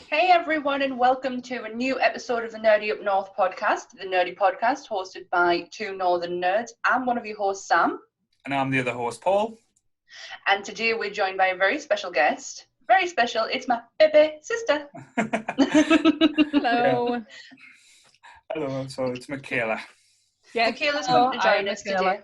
Hey everyone, and welcome to a new episode of the Nerdy Up North podcast, the Nerdy Podcast hosted by two Northern nerds. I'm one of your hosts, Sam. And I'm the other host, Paul. And today we're joined by a very special guest. Very special, it's my baby sister. Hello. Yeah. Hello, so it's Michaela. Yeah, Michaela's come to join us today.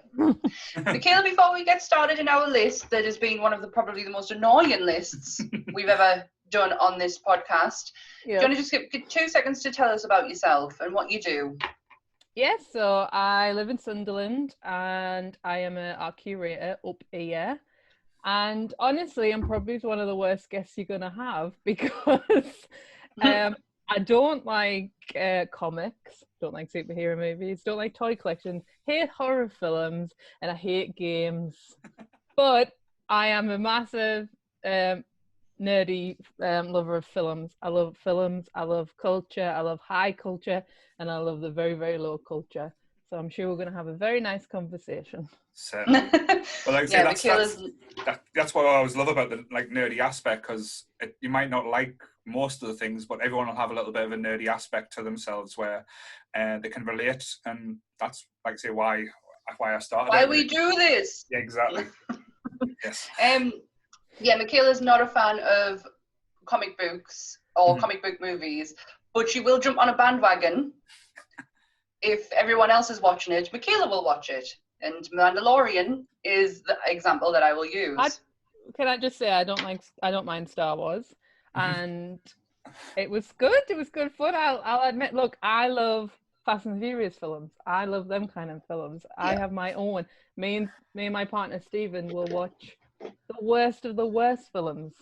Michaela, before we get started in our list that has been one of probably the most annoying lists we've ever done on this podcast, do you want to just get 2 seconds to tell us about yourself and what you do? Yes, so I live in Sunderland and I am an art curator up here. And honestly, I'm probably one of the worst guests you're going to have because I don't like comics, don't like superhero movies, don't like toy collections, hate horror films, and I hate games. But I am a massive nerdy lover of films. I love films, I love culture, I love high culture, and I love the very, very low culture. So I'm sure we're going to have a very nice conversation. Certainly. Well, like I say, that's what I always love about the nerdy aspect, because you might not like most of the things, but everyone will have a little bit of a nerdy aspect to themselves where they can relate, and that's why I started. Why we do this? Yeah, exactly. Yes. Yeah, Michaela's not a fan of comic books or comic book movies, but she will jump on a bandwagon if everyone else is watching it. Michaela will watch it, and Mandalorian is the example that I will use. Can I just say I don't mind Star Wars, and it was good. It was good fun. I'll admit. Look, I love Fast and Furious films. I love them kind of films. Yeah. I have my own. Me and my partner Stephen will watch the worst of the worst films.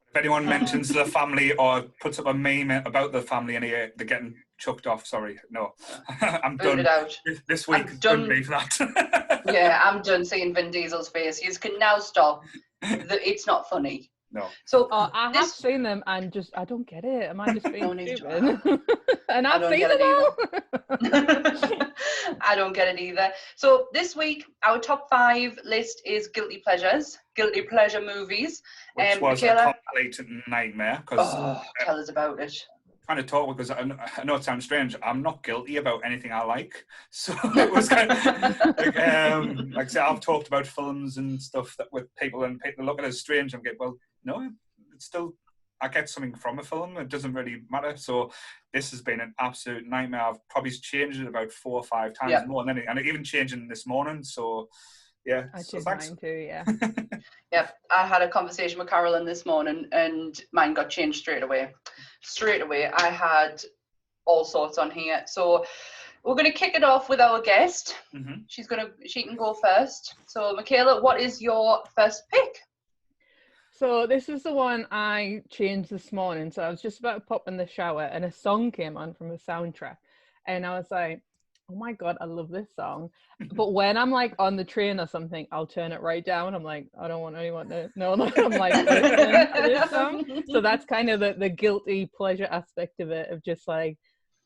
If anyone mentions the family or puts up a meme about the family and they're getting chucked off, sorry, no. I'm done. It out. This week, don't leave that. Yeah, I'm done seeing Vin Diesel's face. You can now stop. It's not funny. No. So I have seen them and just I don't get it. Am I just being stupid? And I've seen them all. I don't get it either. So this week our top 5 list is guilty pleasure movies. Which was Michaela, a complete nightmare. Tell us about it. Trying to talk because I know it sounds strange. I'm not guilty about anything I like, so it was kind of like I say, I've talked about films and stuff that with people and people look at it as strange. I'm like, well, no, it's still I get something from a film. It doesn't really matter. So this has been an absolute nightmare. I've probably changed it about 4 or 5 times more than and even changing this morning. So yeah, I changed mine too. Yeah. Yeah, I had a conversation with Carolyn this morning and mine got changed straight away. I had all sorts on here. So we're going to kick it off with our guest. She can go first. So Michaela, what is your first pick? So this is the one I changed this morning. So I was just about to pop in the shower and a song came on from a soundtrack. And I was like, oh my God, I love this song. But when I'm like on the train or something, I'll turn it right down. I'm like, I don't want anyone to know that I'm like listening to this song. So that's kind of the guilty pleasure aspect of it, of just like,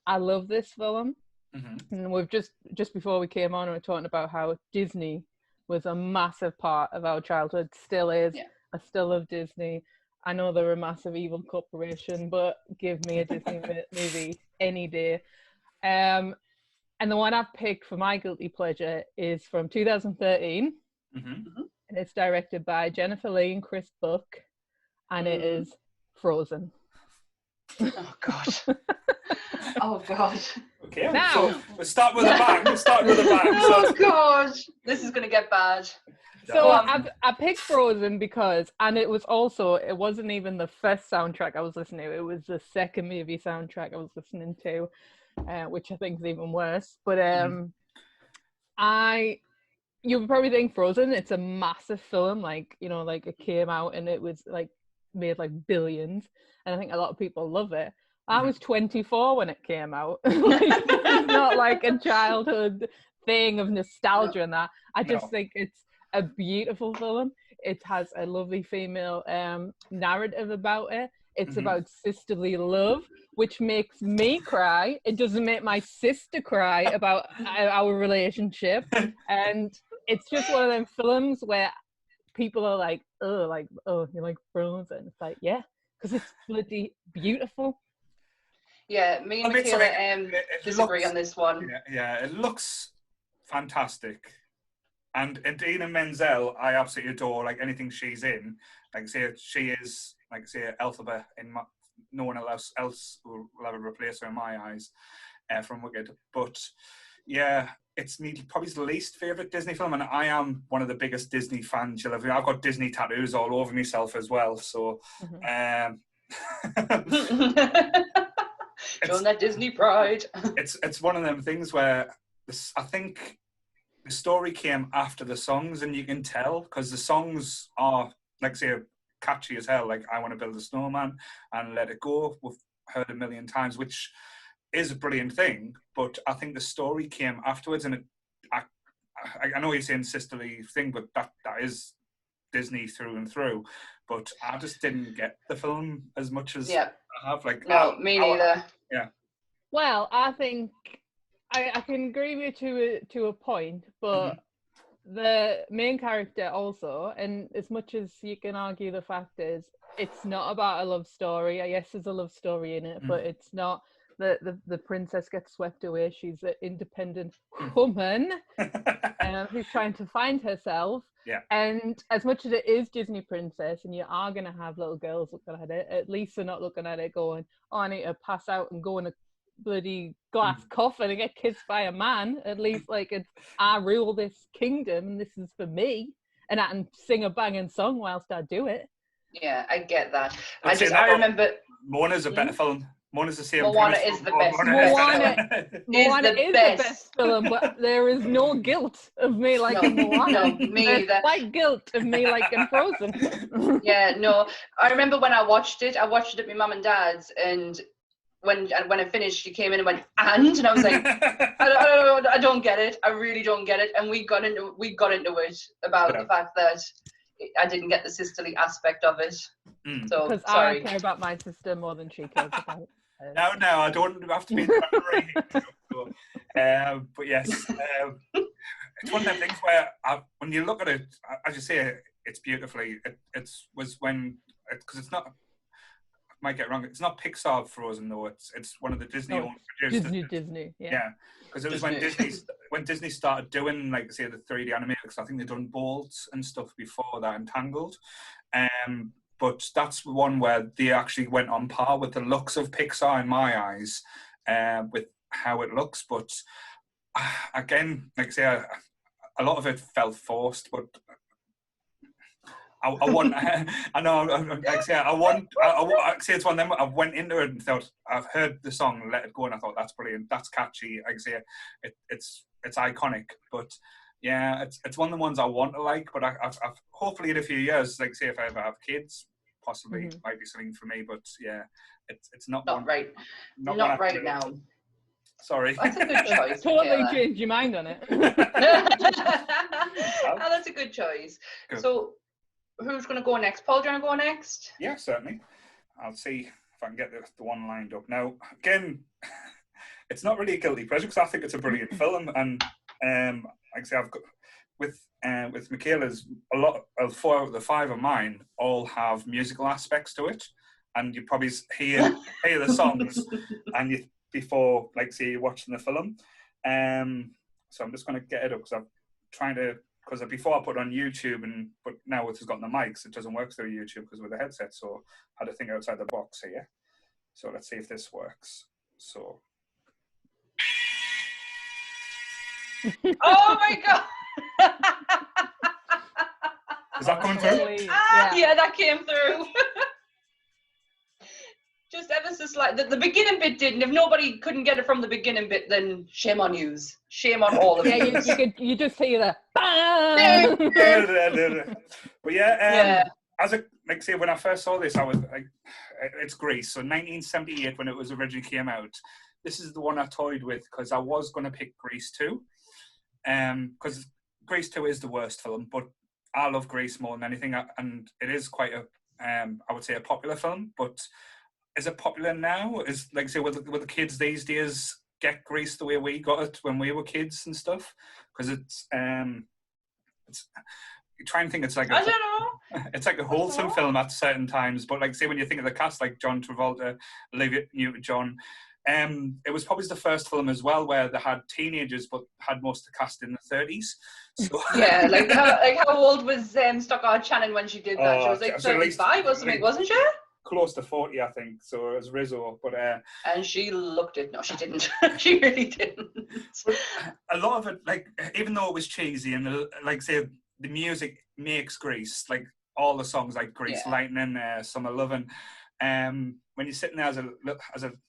I love this film. And we've just before we came on, we were talking about how Disney was a massive part of our childhood, still is. Yeah. I still love Disney. I know they're a massive evil corporation, but give me a Disney movie any day. And the one I've picked for my guilty pleasure is from 2013. And it's directed by Jennifer Lee and Chris Buck. And it is Frozen. Oh, God. Oh, God. Okay, now, so we'll start with a bang. Oh, God. This is going to get bad. So I picked Frozen because, and it wasn't even the first soundtrack I was listening to. It was the second movie soundtrack I was listening to. Which I think is even worse. But you would probably think Frozen, it's a massive film, like it came out and it was like made like billions, and I think a lot of people love it. I was 24 when it came out. It's not like a childhood thing of nostalgia and that. I just think it's a beautiful film. It has a lovely female narrative about it. It's about sisterly love, which makes me cry. It doesn't make my sister cry about our relationship. And it's just one of them films where people are like, oh, you like Frozen? It's like, yeah, because it's bloody beautiful. Yeah, me and Well, it's Michaela something- it disagree looks- on this one. Yeah, it looks fantastic. And Idina Menzel, I absolutely adore. Like anything she's in, like say she is, like say Elphaba in my, no one else will ever replace her in my eyes from Wicked. But yeah, it's probably the least favorite Disney film, and I am one of the biggest Disney fans you'll ever. I've got Disney tattoos all over myself as well. So. Showing that Disney pride. It's one of them things where I think the story came after the songs, and you can tell because the songs are, like say, catchy as hell. Like I Want to Build a Snowman and Let It Go, we've heard a million times, which is a brilliant thing. But I think the story came afterwards, and I know you're saying sisterly thing, but that is Disney through and through. But I just didn't get the film as much as I have. Like no, me neither. Yeah. Well, I think I can agree with you to a point, but the main character also, and as much as you can argue the fact is, it's not about a love story. Yes, there's a love story in it, but it's not. The princess gets swept away. She's an independent woman who's trying to find herself. Yeah. And as much as it is Disney princess, and you are going to have little girls looking at it, at least they're not looking at it going, oh, I need to pass out and go in a bloody glass coffin and get kissed by a man. At least, like, it's, I rule this kingdom and this is for me. And I can sing a banging song whilst I do it. Yeah, I get that. I remember... Moana's a better film. Moana's the same. Moana is the best. Moana is the best film, but there is no guilt of me liking Moana. No, me either. Like guilt of me liking Frozen. Yeah, no. I remember when I watched it at my mum and dad's, and when I finished, she came in and went, and I was like, I don't get it. I really don't get it. And we got into it about the fact that I didn't get the sisterly aspect of it. So because I don't care about my sister more than she cares about it. No, I don't have to be but yes, it's one of them things where when you look at it, as you say, it's beautifully. Was when because it's not. I might get it wrong. It's not Pixar Frozen though. It's one of the Disney owned produced. Disney. Yeah, because it was when Disney started doing like say the 3D animated. Because I think they'd done Bolt and stuff before that, and Tangled. But that's one where they actually went on par with the looks of Pixar in my eyes, with how it looks. But again, like I say, a lot of it felt forced. But I want. I know. Like I say, I say it's one of them. I went into it and thought I've heard the song "Let It Go" and I thought that's brilliant. That's catchy. Like I say, it's iconic. But yeah, it's one of the ones I want to like. But I've hopefully in a few years, like say if I ever have kids, possibly might be something for me. But yeah, it's not right. Not right now. Sorry. That's a good choice. Totally changed your mind on it. That's a good choice. Cool. So, who's going to go next? Paul, do you want to go next? Yeah, certainly. I'll see if I can get the one lined up. Now, again, it's not really a guilty pleasure because I think it's a brilliant film, and like I say, I've got with Michaela's a lot of 4 out of the 5 of mine all have musical aspects to it, and you probably hear the songs and you before like say you're watching the film. So I'm just going to get it up because I'm trying to. Because before I put it on YouTube, but now it's got the mics, it doesn't work through YouTube because with the headset. So I had to think outside the box here. So let's see if this works. So. Oh my god! Is that coming through? Yeah, that came through. Just ever so slight. The beginning bit didn't. If nobody couldn't get it from the beginning bit, then shame on yous. Shame on all of you. Yeah, you just hear the. But yeah, as like say when I first saw this, I was like, it's Grease. So 1978 when it was originally came out. This is the one I toyed with because I was going to pick Grease 2. Because Grease 2 is the worst film, but I love Grease more than anything, and it is quite a, I would say, a popular film. But is it popular now? Is like say with the kids these days get Grease the way we got it when we were kids and stuff? Because it's you try and think it's like I don't know. It's like a wholesome film at certain times, but like say when you think of the cast, like John Travolta, Olivia Newton-John, it was probably the first film as well where they had teenagers but had most of the cast in the 30s. So Yeah, like how old was Stockard Channing when she did that? She was like so at least 35 or something, wasn't she? close to 40, I think. So it was Rizzo, but And she looked it. No, she didn't. She really didn't. a lot of it, like even though it was cheesy and like say the music makes Grease, like all the songs like Grease Lightning, Summer Lovin'. When you're sitting there as a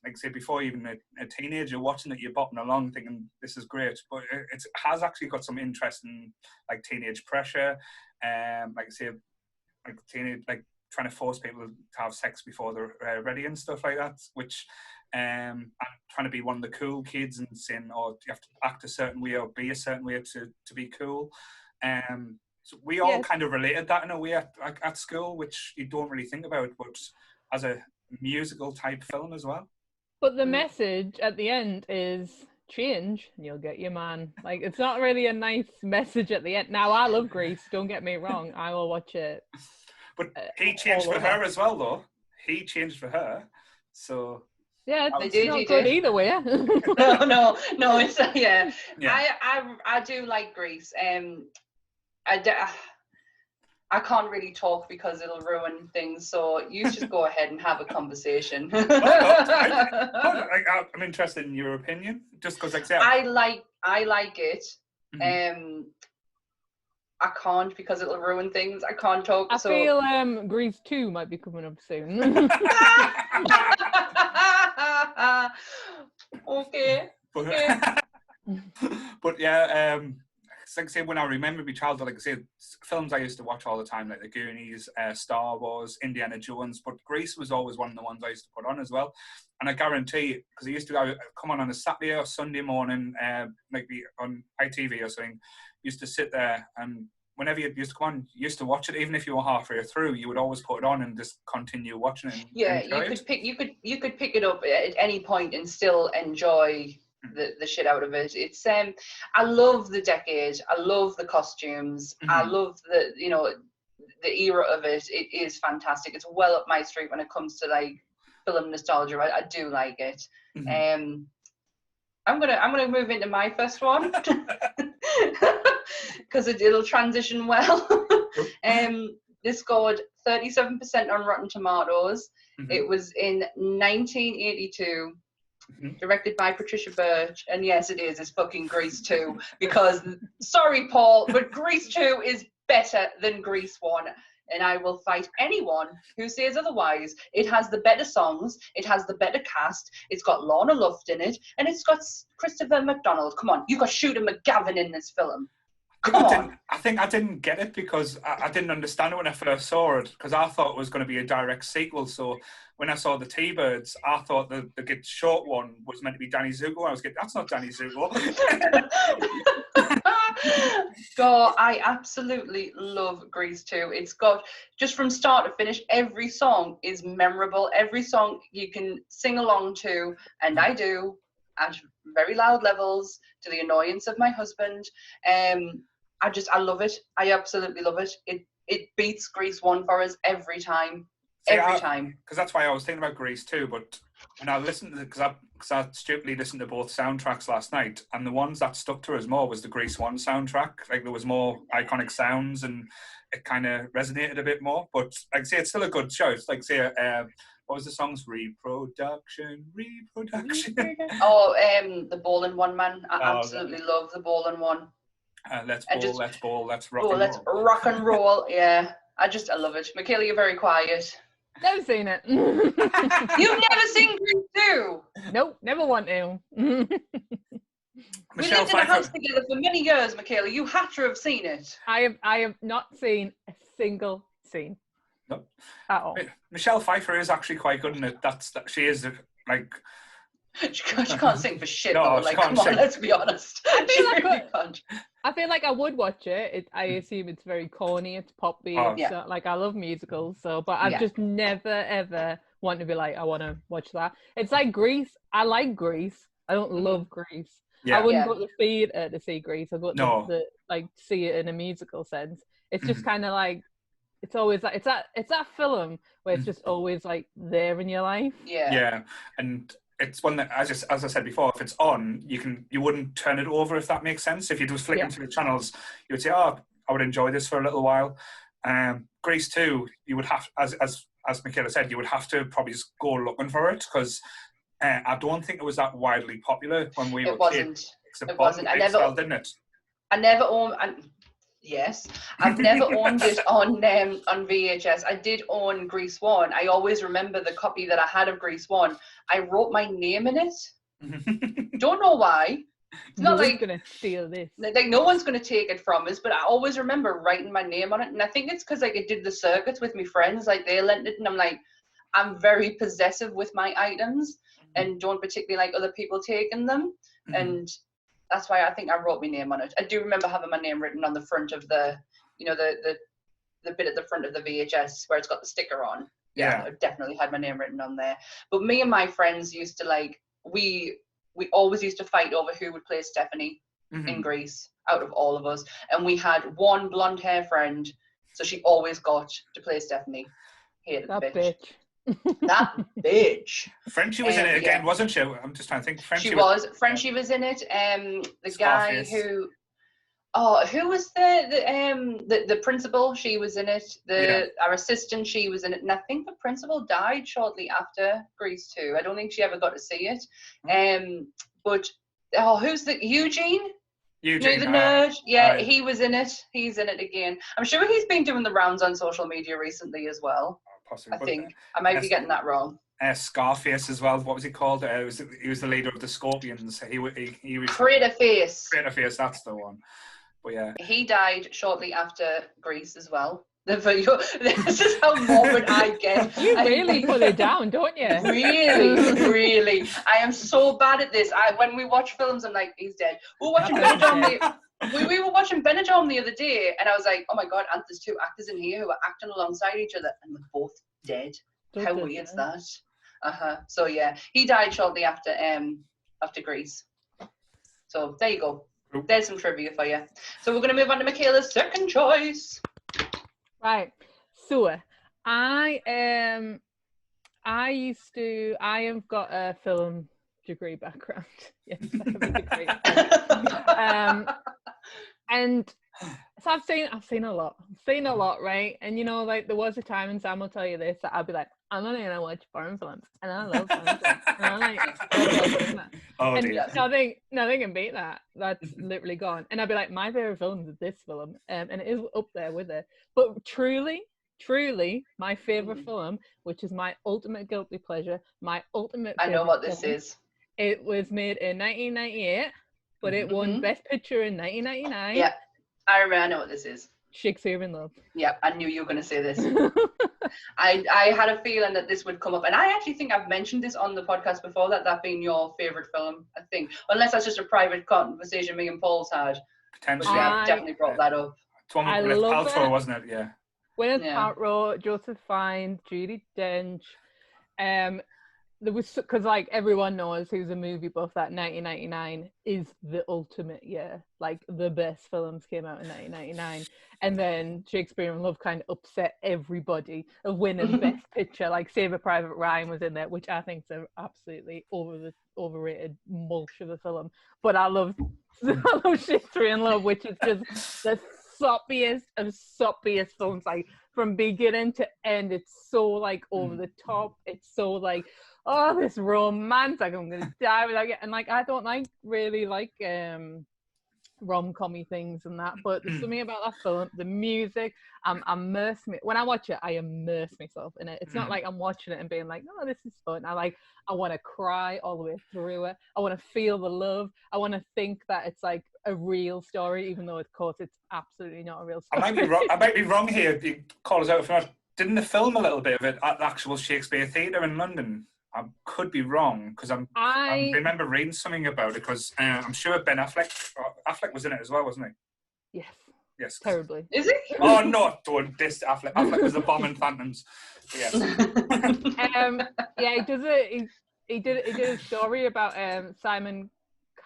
like say before even a teenager watching it, you're bopping along thinking this is great, but it has actually got some interesting like teenage pressure, like say like teenage like trying to force people to have sex before they're ready and stuff like that, which and trying to be one of the cool kids and saying, oh, you have to act a certain way or be a certain way to be cool. So we all kind of related that in a way at school, which you don't really think about, but as a musical type film as well. But the message at the end is change and you'll get your man. Like, it's not really a nice message at the end. Now, I love Grease, don't get me wrong. I will watch it. But he changed for her as well, though. He changed for her. So yeah, it's not good either way. No. It's yeah. I do like Grease. I can't really talk because it'll ruin things. So you just go ahead and have a conversation. I'm interested in your opinion, just because I like it. Mm-hmm. I can't because it'll ruin things. I can't talk. I feel Grease 2 might be coming up soon. Okay. But yeah, like I say, when I remember my childhood, like I say, films I used to watch all the time, like The Goonies, Star Wars, Indiana Jones, but Grease was always one of the ones I used to put on as well. And I guarantee, because I used to come on a Saturday or Sunday morning, maybe on ITV or something, used to sit there, and whenever you used to come on, you used to watch it, even if you were halfway through, you would always put it on and just continue watching it. Yeah, you could pick it up at any point and still enjoy the shit out of it. It's I love the decade. I love the costumes. Mm-hmm. I love the the era of it. It is fantastic. It's well up my street when it comes to like film nostalgia. I do like it. Mm-hmm. I'm gonna move into my first one because it'll transition well. This scored 37% on Rotten Tomatoes. Mm-hmm. It was in 1982. Mm-hmm. Directed by Patricia Birch, and yes, it is. It's fucking Grease 2. Because sorry, Paul, but Grease 2 is better than Grease 1. And I will fight anyone who says otherwise. It has the better songs, it has the better cast, it's got Lorna Luft in it, and it's got Christopher McDonald. Come on, you've got Shooter McGavin in this film. I think I didn't get it because I didn't understand it when I first saw it, because I thought it was going to be a direct sequel. So when I saw the T-Birds, I thought the Get Short one was meant to be Danny Zuko. I was getting, that's not Danny Zuko. God, I absolutely love Grease 2. It's got, just from start to finish, every song is memorable. Every song you can sing along to, and I do, at very loud levels, to the annoyance of my husband. I love it. I absolutely love it. It beats Grease 1 for us every time. Every time. Because that's why I was thinking about Grease 2, but when I listened to because I stupidly listened to both soundtracks last night, and the ones that stuck to us more was the Grease 1 soundtrack. Like, there was more iconic sounds, and it kind of resonated a bit more. But like I say, it's still a good show. It's like, say, what was the songs? Reproduction. Oh, the Bowling One, man. I absolutely love the Bowling One. Let's rock and roll. Let's rock and roll. Yeah, I love it. Michaela, you're very quiet. Never seen it. You've never seen Grease 2? Nope, never want to. We lived in a house together for many years, Michaela. You had to have seen it. I have not seen a single scene. No. At all. Michelle Pfeiffer is actually quite good in it. She is like. She can't sing for shit. No, like, come on, let's be honest. She really can't. I feel like I would watch it. I assume it's very corny. It's poppy. Like, I love musicals, but I've just never ever want to be like, I want to watch that. It's like Grease. I like Grease. I don't love Grease. Yeah. I wouldn't go to the theatre to see Grease. I'd go to see it in a musical sense. It's just kind of like it's always like it's that film where it's just always like there in your life. Yeah, and it's one that, as I said before, if it's on, you wouldn't turn it over, if that makes sense. If you just flicking through the channels, you would say, "Oh, I would enjoy this for a little while." Grease 2, you would have, as Michaela said, you would have to probably just go looking for it, because I don't think it was that widely popular when we were kids. It wasn't. Didn't it? I never owned. Yes, I've never owned it on VHS. I did own Grease 1. I always remember the copy that I had of Grease 1. I wrote my name in it. Don't know why. It's not like gonna steal this. Like no one's gonna take it from us, but I always remember writing my name on it. And I think it's because like it did the circuits with my friends, like they lent it, and I'm like, I'm very possessive with my items and don't particularly like other people taking them. And that's why I think I wrote my name on it. I do remember having my name written on the front of the bit at the front of the VHS where it's got the sticker on. Yeah, I definitely had my name written on there. But me and my friends used to like, we always used to fight over who would play Stephanie in Grease out of all of us. And we had one blonde hair friend, so she always got to play Stephanie. Hated that the bitch. That bitch. Frenchie was in it again, wasn't she? I'm just trying to think. Frenchie was in it. The guy who was the principal? She was in it. Our assistant, she was in it, and I think the principal died shortly after Grease 2. I don't think she ever got to see it. But who's the Eugene? Eugene, the nerd. He was in it. He's in it again. I'm sure he's been doing the rounds on social media recently as well. Possibly. I think I might be getting that wrong. Scarface as well. What was he called? He was the leader of the Scorpions. He was Craterface. Craterface, that's the one. But yeah, he died shortly after Grease as well. This is how morbid I get. You really put it down, don't you? Really. I am so bad at this. When we watch films, I'm like, he's dead. We were watching Benidorm the other day, and I was like, oh my god, there's two actors in here who are acting alongside each other, and they're both dead. How weird is that? So yeah, he died shortly after Grease. So there you go. There's some trivia for you. So we're going to move on to Michaela's second choice. Right. So I have got a film degree background. Yes, I have a degree. And so I've seen a lot. Right? And you know, like there was a time, and Sam will tell you this, that I'd be like, I'm not gonna watch foreign films, and I love foreign films, and I like that. Oh dear. Nothing can beat that. That's literally gone. And I'd be like, my favorite film is this film, and it is up there with it. But truly, my favorite film, which is my ultimate guilty pleasure, my ultimate. I know what this is. It was made in 1998, but it won Best Picture in 1999. Yeah, I know what this is. Shakespeare in Love. Yeah, I knew you were going to say this. I had a feeling that this would come up, and I actually think I've mentioned this on the podcast before, that being your favourite film, I think. Unless that's just a private conversation me and Paul's had. Potentially. But yeah, I've definitely brought that up. It's one with Gwyneth Paltrow, wasn't it? Yeah. Gwyneth Paltrow, Joseph Fiennes, Judi Dench. There was, because like everyone knows who's a movie buff, that 1999 is the ultimate year. Like the best films came out in 1999, and then Shakespeare in Love kind of upset everybody of winning Best Picture. Like Saving Private Ryan was in there, which I think is an absolutely overrated mulch of a film. But I love Shakespeare in Love, which is just the soppiest of soppiest films. Like from beginning to end, it's so like over the top. It's so like, oh, this romance, like I'm gonna die without it. And like I don't really like rom-commy things and that, but there's something about that film, the music, when I watch it, I immerse myself in it. It's not like I'm watching it and being like, oh, this is fun. I want to cry all the way through it. I want to feel the love. I want to think that it's like a real story, even though of course it's absolutely not a real story. I might be wrong here. You call us out if not. Didn't they film a little bit of it at the actual Shakespeare Theatre in London? I could be wrong, because I remember reading something about it, because I'm sure Ben Affleck was in it as well, wasn't he? Yes. Terribly. Is he? Oh no, don't diss Affleck. Affleck was the bomb in Phantoms. Yes. He did a story about Simon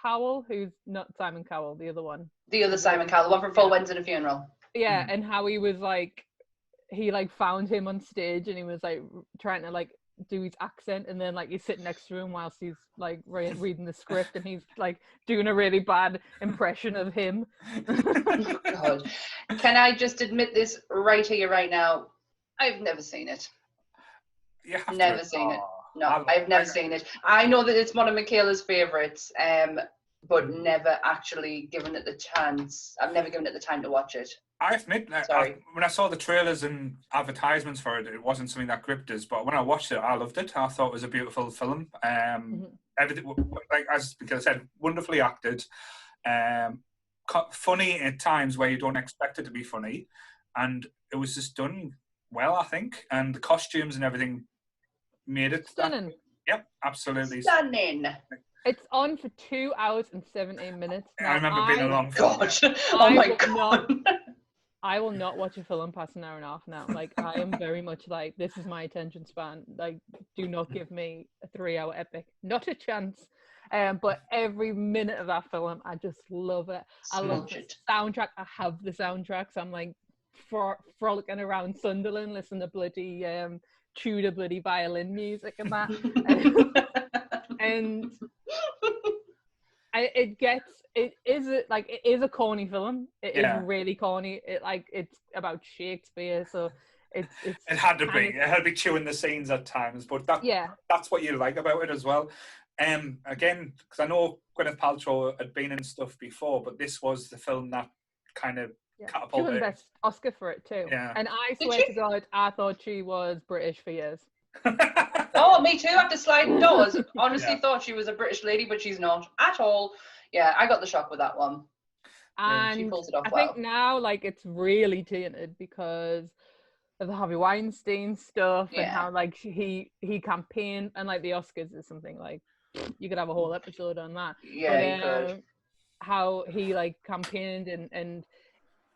Cowell, who's not Simon Cowell, the other one. The other Simon Cowell, the one from Four Weddings and a Funeral. Yeah, and how he was like, he like found him on stage and he was like trying to like do his accent, and then like he's sitting next to him whilst he's like reading the script, and he's like doing a really bad impression of him. Oh, God. Can I just admit this right here, right now? I've never seen it. You have Never seen it. No, I I've never seen it. I know that it's one of Michaela's favourites, but never actually given it the chance. I've never given it the time to watch it. I admit, Sorry. when I saw the trailers and advertisements for it, it wasn't something that gripped us. But when I watched it, I loved it. I thought it was a beautiful film. Everything, like as Michaela said, wonderfully acted. Funny at times where you don't expect it to be funny, and it was just done well, I think. And the costumes and everything made it Stunning. Yep, absolutely Stunning. It's on for 2 hours and 17 minutes. Now, I remember being a long film. God. Oh my God. I will not watch a film past an hour and a half now. Like, I am very much like, this is my attention span. Like, do not give me a 3-hour epic. Not a chance. But every minute of that film, I just love it. I love the soundtrack. I have the soundtrack. So I'm like frolicking around Sunderland, listening to bloody Tudor bloody violin music and that. And it is a corny film. It is really corny. It's about Shakespeare, so it had to be. It had to be chewing the scenes at times, but that's what you like about it as well. Again, because I know Gwyneth Paltrow had been in stuff before, but this was the film that kind of catapulted. She won the best Oscar for it too. Yeah. And I swear to God, I thought she was British for years. Oh, me too. After sliding doors, honestly thought she was a British lady, but she's not at all. Yeah, I got the shock with that one. And she pulls it off I think now, like, it's really tainted because of the Harvey Weinstein stuff and how, like, he campaigned, and like the Oscars is something like you could have a whole episode on that. Yeah, you could. How he like campaigned and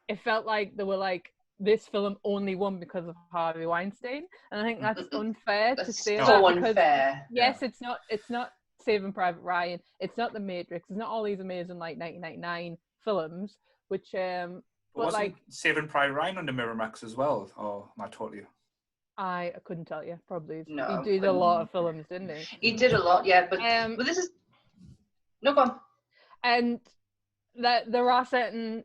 it felt like they were like, this film only won because of Harvey Weinstein, and I think that's unfair to say that. So because, unfair. yes, it's not Saving Private Ryan, it's not The Matrix, it's not all these amazing like 1999 films, which but wasn't like Saving Private Ryan under Miramax as well, or am I totally? I couldn't tell you. Probably No, he did a lot of films, didn't he? He did a lot, yeah. But this is no, go on. And that there are certain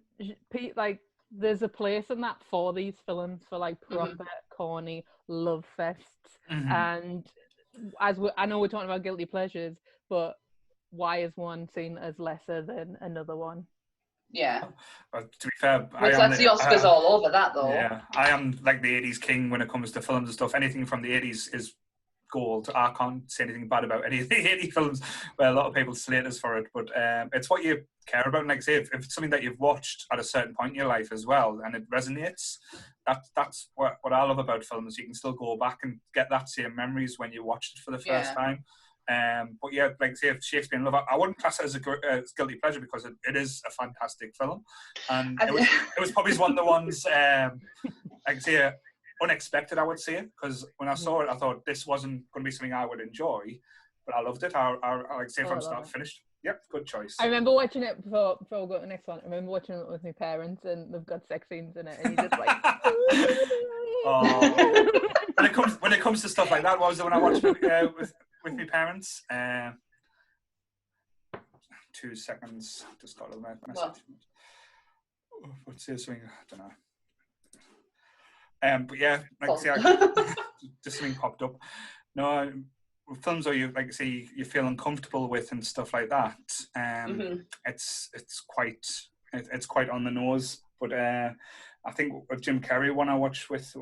like there's a place in that for these films for like proper corny love fests. And I know we're talking about guilty pleasures, but why is one seen as lesser than another one? Yeah. Well, to be fair, that's the Oscars all over that, though. Yeah, I am like the 80s king when it comes to films and stuff. Anything from the 80s is gold. I can't say anything bad about any of the 80 films where a lot of people slate us for it, but it's what you care about. And like I say, if it's something that you've watched at a certain point in your life as well and it resonates, that's what I love about films. You can still go back and get that same memories when you watched it for the first time. But yeah, like say, Shakespeare in Love, I wouldn't class it as a guilty pleasure because it is a fantastic film, and it was probably one of the ones like say unexpected, I would say, because when I saw it, I thought this wasn't going to be something I would enjoy, but I loved it. I like say from start to finish. Yep, good choice. I remember watching it before we go to the next one. I remember watching it with my parents, and they've got sex scenes in it, and you just like. Oh. When it comes to stuff like that, what was the one I watched with my parents? 2 seconds. Just got a message. What's this thing? I don't know. But yeah, like say, just something popped up. No, films where you like say you feel uncomfortable with and stuff like that. It's quite on the nose. But I think with Jim Carrey one I watched with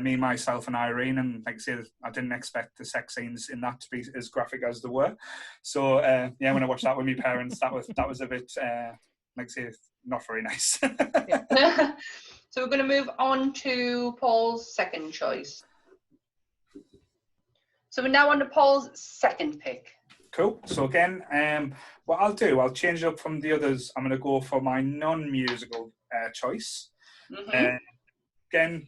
Me, Myself and Irene, and like I say, I didn't expect the sex scenes in that to be as graphic as they were. So yeah, when I watched that with my parents, that was a bit like I say, not very nice. So we're going to move on to Paul's second choice. So we're now on to Paul's second pick. Cool. So again, what I'll do, I'll change it up from the others. I'm going to go for my non-musical choice. Again,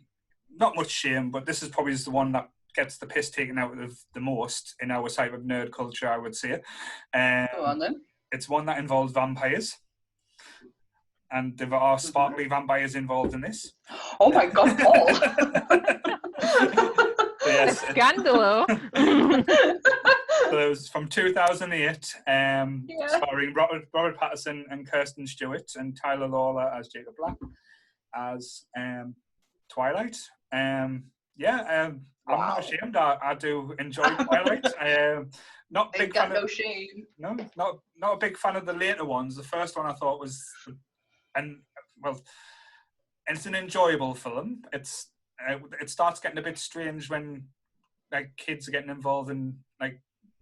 not much shame, but this is probably the one that gets the piss taken out of the most in our type of nerd culture, I would say. Go on then. It's one that involves vampires. and there are sparkly vampires involved in this. Oh my God, Paul. Yes, Scandalo. so it was from 2008, starring Robert Pattinson and Kirsten Stewart and Tyler Lawler as Jacob Black as Twilight. I'm not ashamed. I do enjoy Twilight. Not big fan of, no shame. No, not a big fan of the later ones. The first one I thought was, it's an enjoyable film. It starts getting a bit strange when like kids are getting involved in like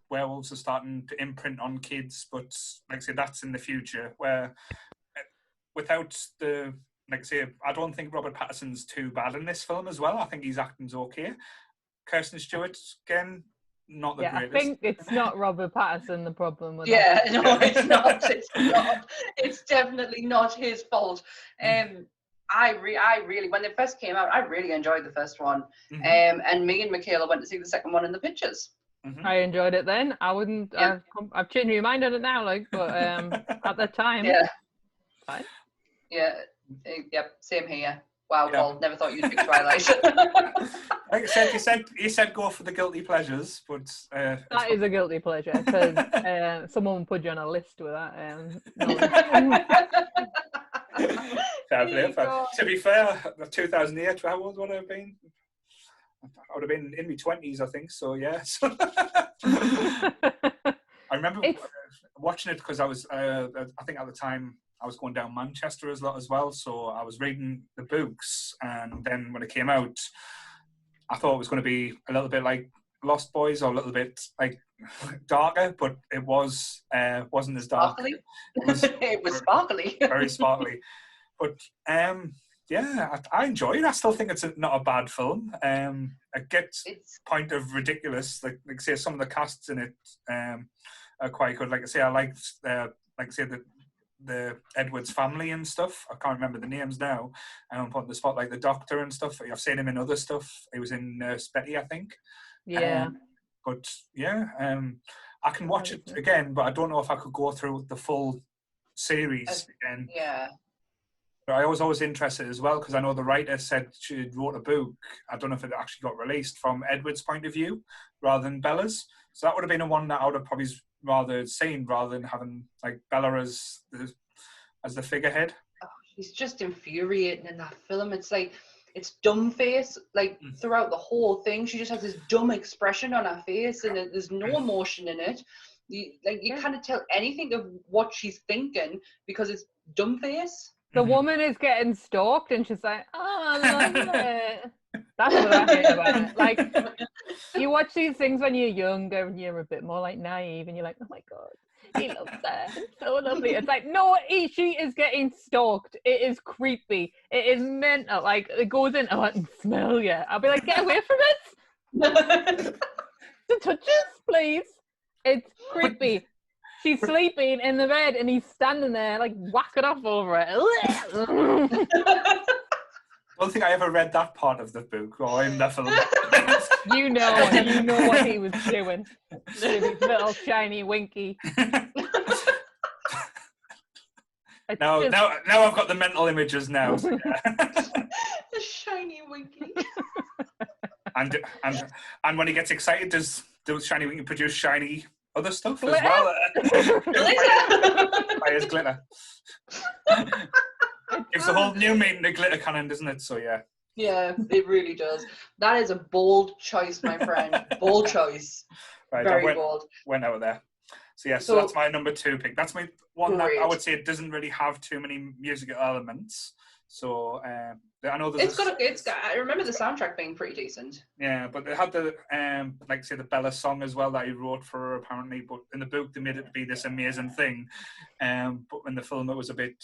werewolves are starting to imprint on kids, but like I say, that's in the future where without the like I say, I don't think Robert Pattinson's too bad in this film as well. I think his acting's okay. Kirsten Stewart, again, not the greatest. I think it's not Robert Pattinson the problem with that. Yeah, no, it's not. It's not. It's definitely not his fault. I really, when it first came out, I really enjoyed the first one. And me and Michaela went to see the second one in the pictures. I enjoyed it then. I wouldn't. Yeah. I've changed my mind on it now, but at the time, fine. Yeah. Yep. Same here. Wow, Paul. Never thought you'd pick Twilight. Like I said, you said go for the guilty pleasures, but that is a guilty pleasure because someone put you on a list with that. Fair play. To be fair, 2008, how old would I have been? I would have been in my 20s, I think. So yeah. I remember watching it because I was, I think at the time I was going down Manchester as well. So I was reading the books, and then when it came out, I thought it was going to be a little bit like Lost Boys or a little bit like darker, but it wasn't as dark. Sparkly? It was sparkly. Very sparkly. But I enjoy it. I still think it's not a bad film. It gets point of ridiculous. Like say, some of the casts in it are quite good. Like I say, I liked the Edwards family and stuff. I can't remember the names now. I'm putting the spot like the Doctor and stuff. I've seen him in other stuff. He was in Nurse Betty, I think. Yeah. I can watch it again, but I don't know if I could go through the full series again. Yeah. But I was always interested as well because I know the writer said she wrote a book. I don't know if it actually got released from Edward's point of view rather than Bella's. So that would have been a one that I would have probably rather seen rather than having like Bella as the figurehead. Oh, she's just infuriating in that film. It's like it's dumb face like throughout the whole thing. She just has this dumb expression on her face, and there's no emotion in it. You can't tell anything of what she's thinking because it's dumb face. The woman is getting stalked, and she's like, "Oh, I love it." That's what I hate about it. Like, you watch these things when you're younger and you're a bit more like naive, and you're like, "Oh my god, he loves her, it's so lovely." It's like, no, she is getting stalked. It is creepy. It is mental. Like, it goes in, "Oh, I can smell you." I'll be like, "Get away from it! The touches, please." It's creepy. She's sleeping in the bed and he's standing there like whacking off over it. I don't think I ever read that part of the book or in the film. You know what he was doing. His little shiny winky. Now I've got the mental images now. So the shiny winky. And when he gets excited, does shiny winky produce shiny other stuff glitter. As well? Glitter. Fires glitter. Gives a whole new meaning to glitter cannon, doesn't it? So yeah. Yeah, it really does. That is a bold choice, my friend. Bold choice. Right, Very bold. Went out there. So yeah, so that's my number 2 pick. That's my one that I would say it doesn't really have too many musical elements. So I know there's I remember the soundtrack being pretty decent. Yeah, but they had the like say the Bella song as well that he wrote for her apparently. But in the book they made it to be this amazing thing. But in the film it was a bit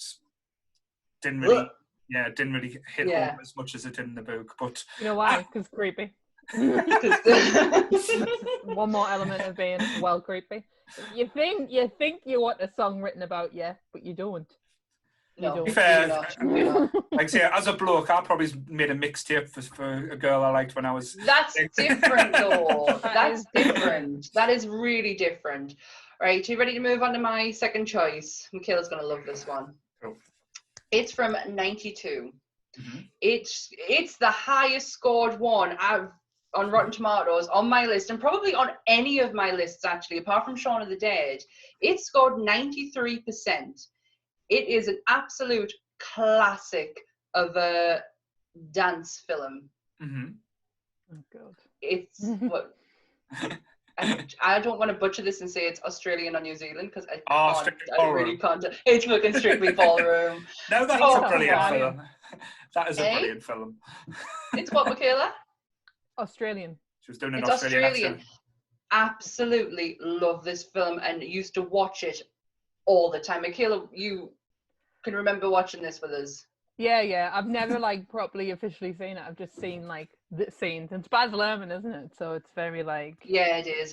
didn't really hit home as much as it did in the book. But you know why? Because creepy. One more element of being well creepy. You think you want a song written about you, but you don't. No, to be fair, like say, as a bloke, I probably made a mixtape for a girl I liked when I was. That's different, though. That's different. That is really different. Right, you ready to move on to my second choice? Michaela's gonna love this one. Cool. It's from 92. Mm-hmm. It's the highest scored one on Rotten Tomatoes on my list, and probably on any of my lists actually, apart from Shaun of the Dead. It scored 93%. It is an absolute classic of a dance film. Mm-hmm. Oh god. It's what I don't want to butcher this and say it's Australian or New Zealand, because I really can't. It's fucking Strictly Ballroom. No, that's Oh, a brilliant come on. film. That is a Eh? brilliant film. It's what, Michaela? Australian. She was doing an It's Australian Australian. accent. Absolutely love this film and used to watch it all the time. Michaela, you can remember watching this with us. Yeah. I've never like properly officially seen it. I've just seen like the scenes. It's Baz Luhrmann, isn't it? So it's very like Yeah, it is.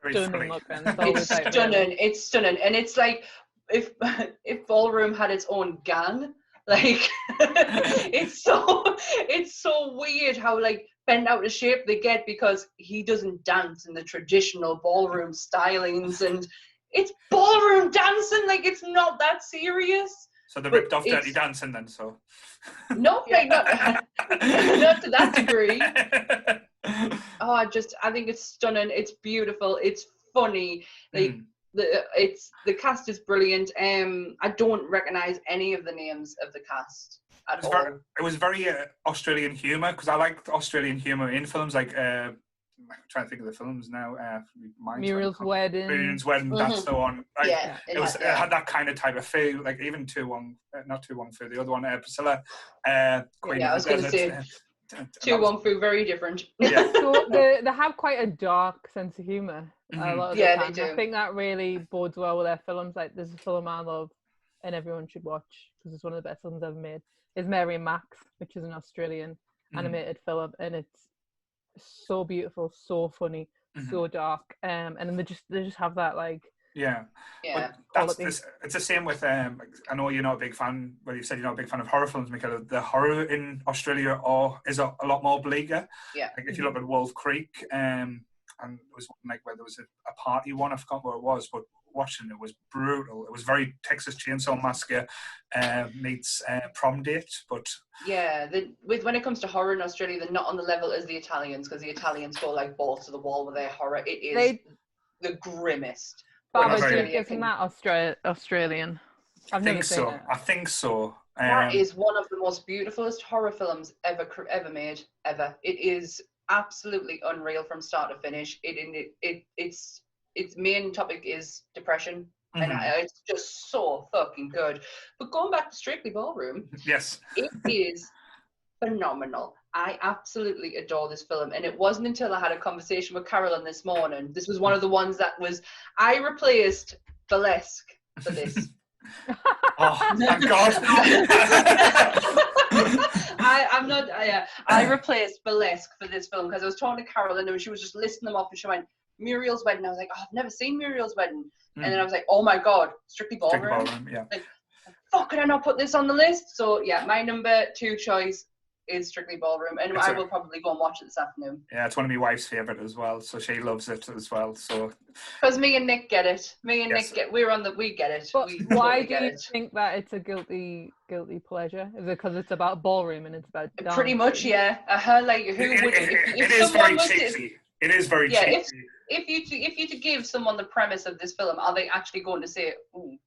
Very stunning funny. looking. It's It's always like stunning. really- It's stunning, and it's like if Ballroom had its own gang, like it's so weird how like bent out of shape they get because he doesn't dance in the traditional ballroom stylings, and it's ballroom dancing. Like, it's not that serious. So they But ripped off Dirty it's- Dancing then, so. No, like not to that degree. Oh, I think it's stunning. It's beautiful. It's funny. Like Mm. the cast is brilliant. I don't recognize any of the names of the cast at all. It was very Australian humour, because I like Australian humour in films like I'm trying to think of the films now. Muriel's Wedding. Muriel's Wedding, that's the one. Like, Yeah, it had that kind of type of feel, like even not Too Wong Fu, the other one, Priscilla. Queen Yeah, I of was the going to Desert, say Two Wong Fu, very different. Yeah. So they have quite a dark sense of humour a Mhm. lot of Yeah, the they time. do. I think that really bodes well with their films. Like there's a film I love and everyone should watch because it's one of the best films ever made. Is Mary and Max, which is an Australian animated film, and it's so beautiful, so funny, so dark. And then they just have that like Yeah. Yeah. But it's the same with I know you're not a big fan. Well, you said you're not a big fan of horror films, Michaela. The horror in Australia is a lot more bleaker. Yeah. Like if you look at Wolf Creek, and there was one like where there was a party one. I forgot what it was, but watching it was brutal. It was very Texas Chainsaw Massacre meets Prom Date, but Yeah, when it comes to horror in Australia, they're not on the level as the Italians, because the Italians go like balls to the wall with their horror. It is the grimmest. Babadook, Australia isn't that Australian? I've never seen it. I think so. That is one of the most beautifulest horror films ever made, ever. It is absolutely unreal from start to finish. Its main topic is depression, and it's just so fucking good. But going back to Strictly Ballroom, Yes. it is phenomenal. I absolutely adore this film, and it wasn't until I had a conversation with Carolyn this morning. This was one of the ones that I replaced Burlesque for this. Oh, thank God. I replaced Burlesque for this film because I was talking to Carolyn and she was just listing them off, and she went, Muriel's Wedding. I was like, oh, I've never seen Muriel's Wedding. And then I was like, oh my God, Strictly Ballroom. Yeah. Like, fuck, could I not put this on the list? So yeah, my number 2 choice is Strictly Ballroom, and I will probably go and watch it this afternoon. Yeah, it's one of my wife's favourite as well, so she loves it as well. So because me and Nick get it. Yes. Nick we get it. But We why totally do you think that it's a guilty pleasure? Is it because it's about ballroom and it's about dance? Pretty much, yeah. Like who would? It is very cheesy. It is very cheesy. If you to give someone the premise of this film, are they actually going to say, ooh?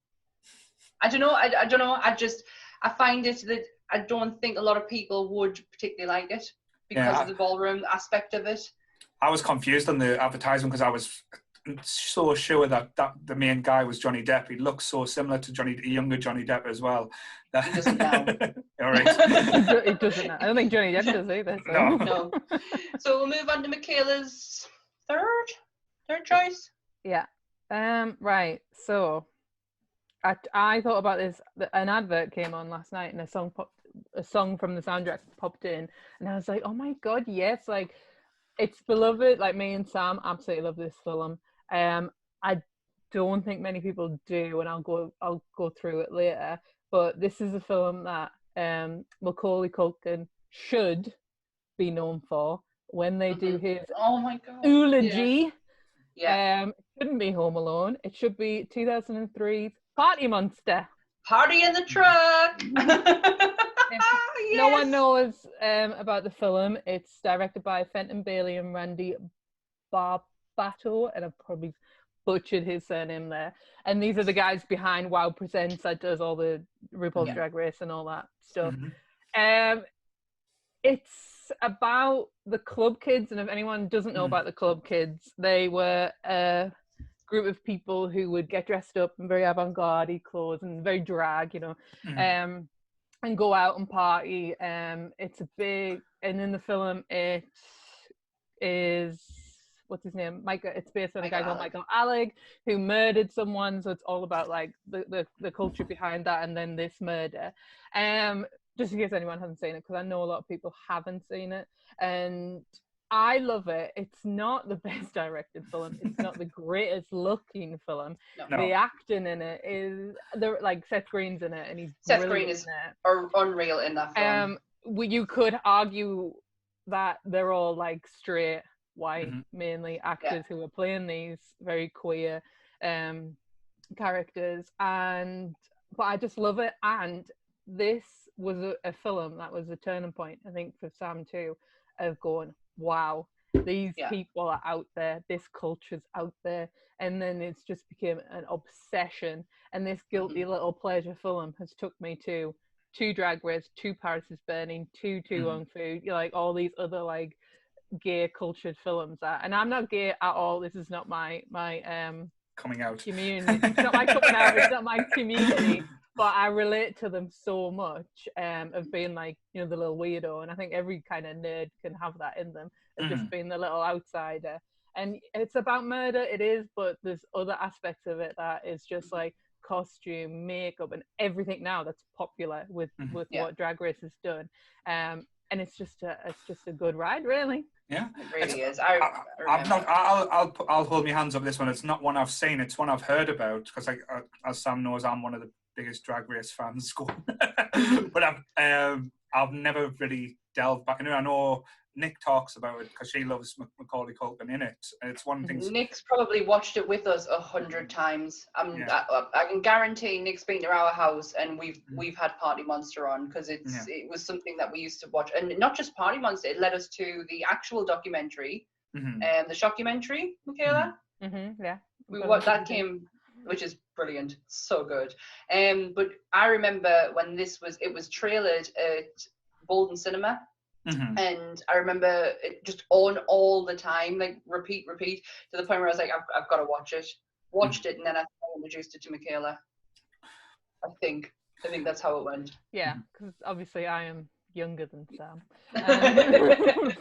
I don't know. I don't know. I find it that I don't think a lot of people would particularly like it because of the ballroom aspect of it. I was confused on the advertisement because I was so sure that the main guy was Johnny Depp. He looks so similar to younger Johnny Depp as well. He doesn't now. All right. It doesn't now. I don't think Johnny Depp does either. So. No. So we'll move on to Michaela's third choice. Yeah. Right. So I thought about this. An advert came on last night, and a song from the soundtrack popped in, and I was like, oh my God, yes! Like, it's beloved. Like, me and Sam absolutely love this film. I don't think many people do, and I'll go through it later. But this is a film that Macaulay Culkin should be known for when they do his oh my God eulogy. Yeah. It shouldn't be Home Alone. It should be 2003's Party Monster. Party in the truck. No one knows about the film. It's directed by Fenton Bailey and Randy Barbato, and I've probably butchered his surname there. And these are the guys behind Wow Presents that does all the RuPaul's Drag Race and all that stuff. It's about the Club Kids, and if anyone doesn't know about the Club Kids, they were a group of people who would get dressed up in very avant-garde clothes and very drag, you know, and go out and party. It's a big, and in the film it is, what's his name? It's based on a guy called Michael Alec who murdered someone, so it's all about like the culture behind that and then this murder. Just in case anyone hasn't seen it, because I know a lot of people haven't seen it, and I love it. It's not the best directed film. It's not the greatest looking film. No. The acting in it is, like Seth Green's in it, and he's Seth Green is unreal in that film. You could argue that they're all like straight white mainly actors who are playing these very queer characters, but I just love it. And this was a film that was a turning point, I think, for Sam too, of going, wow, these people are out there, this culture's out there. And then it's just became an obsession, and this guilty little pleasure film has took me to Drag Race, to Paris is Burning, to Wong Fu, like all these other like gay cultured films that, and I'm not gay at all, this is not my coming out community, it's not my coming out, it's not my community, but I relate to them so much, of being like, you know, the little weirdo, and I think every kind of nerd can have that in them, of just being the little outsider. And it's about murder, it is, but there's other aspects of it that is just like costume, makeup, and everything now that's popular with what Drag Race has done. And it's just a good ride, really. Yeah, it really is. I'll hold my hands up this one. It's not one I've seen. It's one I've heard about, because as Sam knows, I'm one of the biggest Drag Race fans. But I've never really delved back into it. I know Nick talks about it because she loves Macaulay Culkin in it. It's one thing. Nick's probably watched it with us 100 times. I can guarantee Nick's been to our house and we've had Party Monster on, because it was something that we used to watch, and not just Party Monster. It led us to the actual documentary, the shockumentary, Michaela. Yeah, that came, which is brilliant, so good. But I remember when it was trailered at Bolden Cinema. And I remember it just on all the time, like repeat, to the point where I was like, I've got to watch it. Watched it, and then I introduced it to Michaela. I think that's how it went. Yeah, because obviously I am younger than Sam.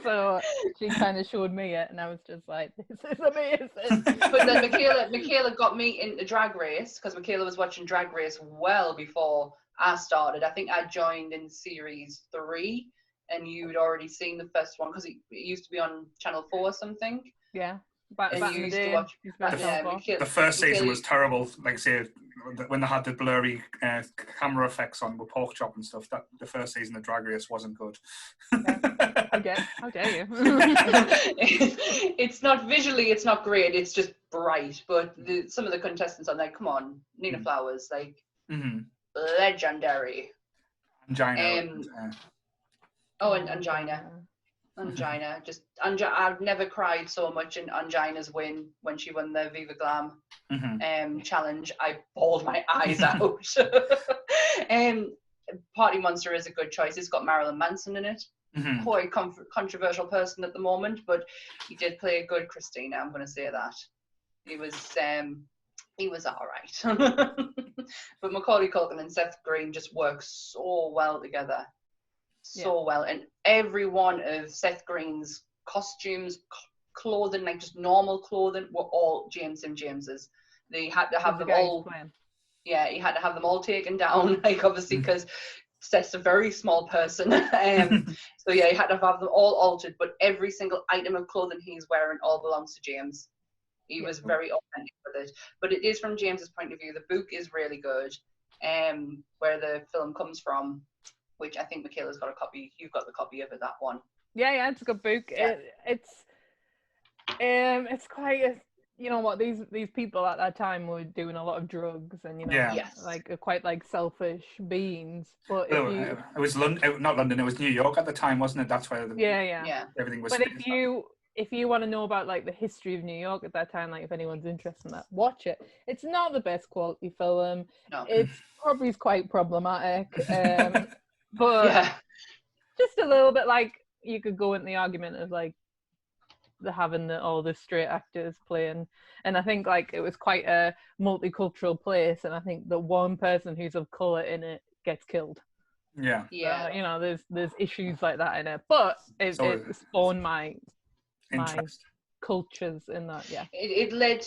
So she kind of showed me it, and I was just like, this is amazing. But then Michaela got me into Drag Race, because Michaela was watching Drag Race well before I started. I think I joined in series 3. And you'd already seen the first one, because it used to be on Channel 4 or something. Yeah. And you used to watch. The first season was terrible. Like I say, when they had the blurry camera effects on with pork chop and stuff, that the first season of Drag Race wasn't good. Okay. How dare you? It's not visually, it's not great. It's just bright. But some of the contestants on there, come on, Nina Flowers, like legendary. Angina. And Angina. Just I've never cried so much in Angina's win, when she won the Viva Glam challenge. I bawled my eyes out. Party Monster is a good choice. It's got Marilyn Manson in it. Quite controversial person at the moment, but he did play a good Christina. I'm going to say that. He was all right. But Macaulay Culkin and Seth Green just work so well together. Well, and every one of Seth Green's costumes, clothing, like just normal clothing, were all James and James's. They had to have them all. Yeah, he had to have them all taken down, like obviously because Seth's a very small person. So yeah, he had to have them all altered, but every single item of clothing he's wearing all belongs to James. He was very authentic with it. But it is from James's point of view. The book is really good. Where the film comes from, which I think Michaela's got a copy. You've got the copy of it, that one. Yeah, it's a good book. Yeah. It's quite you know what, these people at that time were doing a lot of drugs and, you know, Yeah. Yes. like quite like selfish beings. But if Well, you, it was London, not London. It was New York at the time, wasn't it? That's where yeah. Yeah. everything was. But based on. if you want to know about like the history of New York at that time, like if anyone's interested in that, watch it. It's not the best quality film. No. It's probably quite problematic. But Yeah. just a little bit, like you could go into the argument of like having all the straight actors playing, and I think like it was quite a multicultural place, and I think the one person who's of color in it gets killed. Yeah. Yeah. You know, there's issues like that in it, but it spawned my Interest. cultures in that. Yeah, It led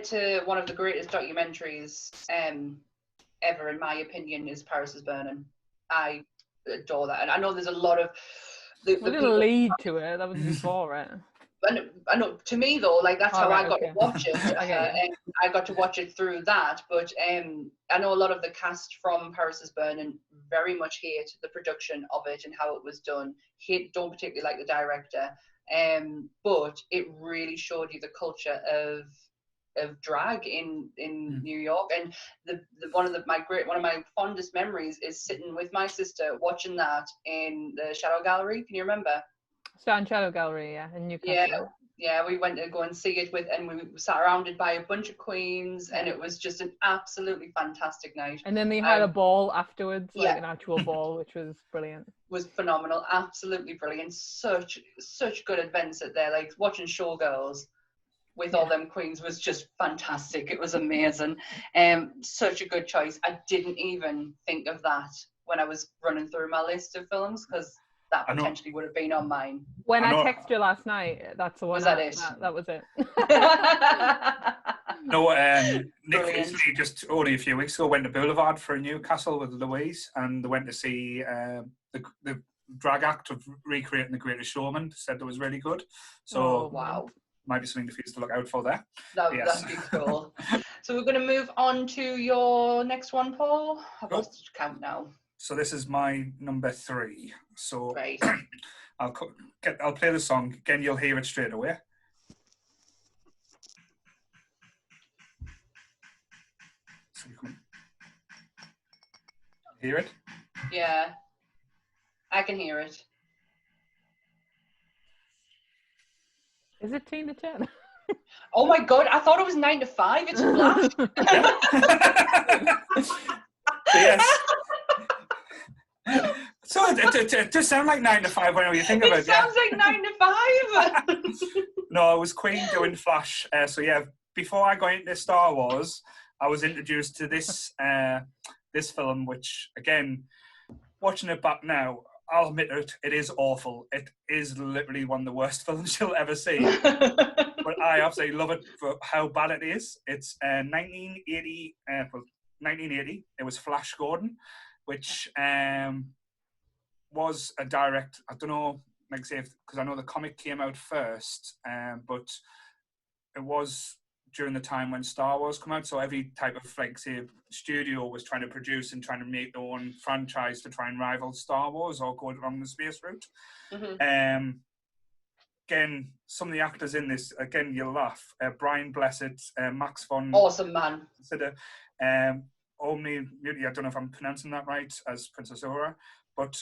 to one of the greatest documentaries ever, in my opinion, is Paris is Burning. I adore that, and I know there's a lot of we didn't lead to it. That was before it. I know, to me though, like that's how I got to watch it. Okay. And I got to watch it through that. But I know a lot of the cast from Paris is Burning very much hate the production of it and how it was done. Don't particularly like the director. But it really showed you the culture of drag in New York, and one of my fondest memories is sitting with my sister watching that in the Shadow Gallery. Can you remember? Stan Shadow Gallery, yeah, in Newcastle. Yeah, we went to go and see it and we were surrounded by a bunch of queens, and it was just an absolutely fantastic night. And then they had a ball afterwards, like yeah. an actual ball, which was brilliant. Was phenomenal, absolutely brilliant. Such good events at there, like watching Showgirls with all them queens was just fantastic. It was amazing. Such a good choice. I didn't even think of that when I was running through my list of films, because that potentially would have been on mine. When I texted you last night, that's the one. Was that it? That was it. No, Nick recently, just only a few weeks ago, went to Boulevard for Newcastle with Louise, and they went to see the drag act of recreating The Greatest Showman. Said it was really good. So wow. Might be something for you to look out for there. That'd be cool. So we're going to move on to your next one, Paul. I've lost count now. So this is my number 3. So right. I'll play the song again. You'll hear it straight away. So you can hear it. Yeah, I can hear it. Is it Tina Turner? Oh my god, I thought it was 9 to 5. It's Flash. Yes. So it does sound like 9 to 5 when you think of it. It sounds like 9 to 5. No, it was Queen doing Flash. So yeah, before I got into Star Wars, I was introduced to this this film, which again, watching it back now, I'll admit it is awful. It is literally one of the worst films you'll ever see. But I absolutely love it for how bad it is. It's 1980. 1980. It was Flash Gordon, which was a direct. I don't know, like say, because I know the comic came out first, but it was during the time when Star Wars came out. So every type of like say studio was trying to produce and trying to make their own franchise to try and rival Star Wars or go along the space route. Mm-hmm. Again, some of the actors in this, again, you'll laugh. Brian Blessed, Max von... Awesome, man. Omni, I don't know if I'm pronouncing that right, as Princess Aurora, but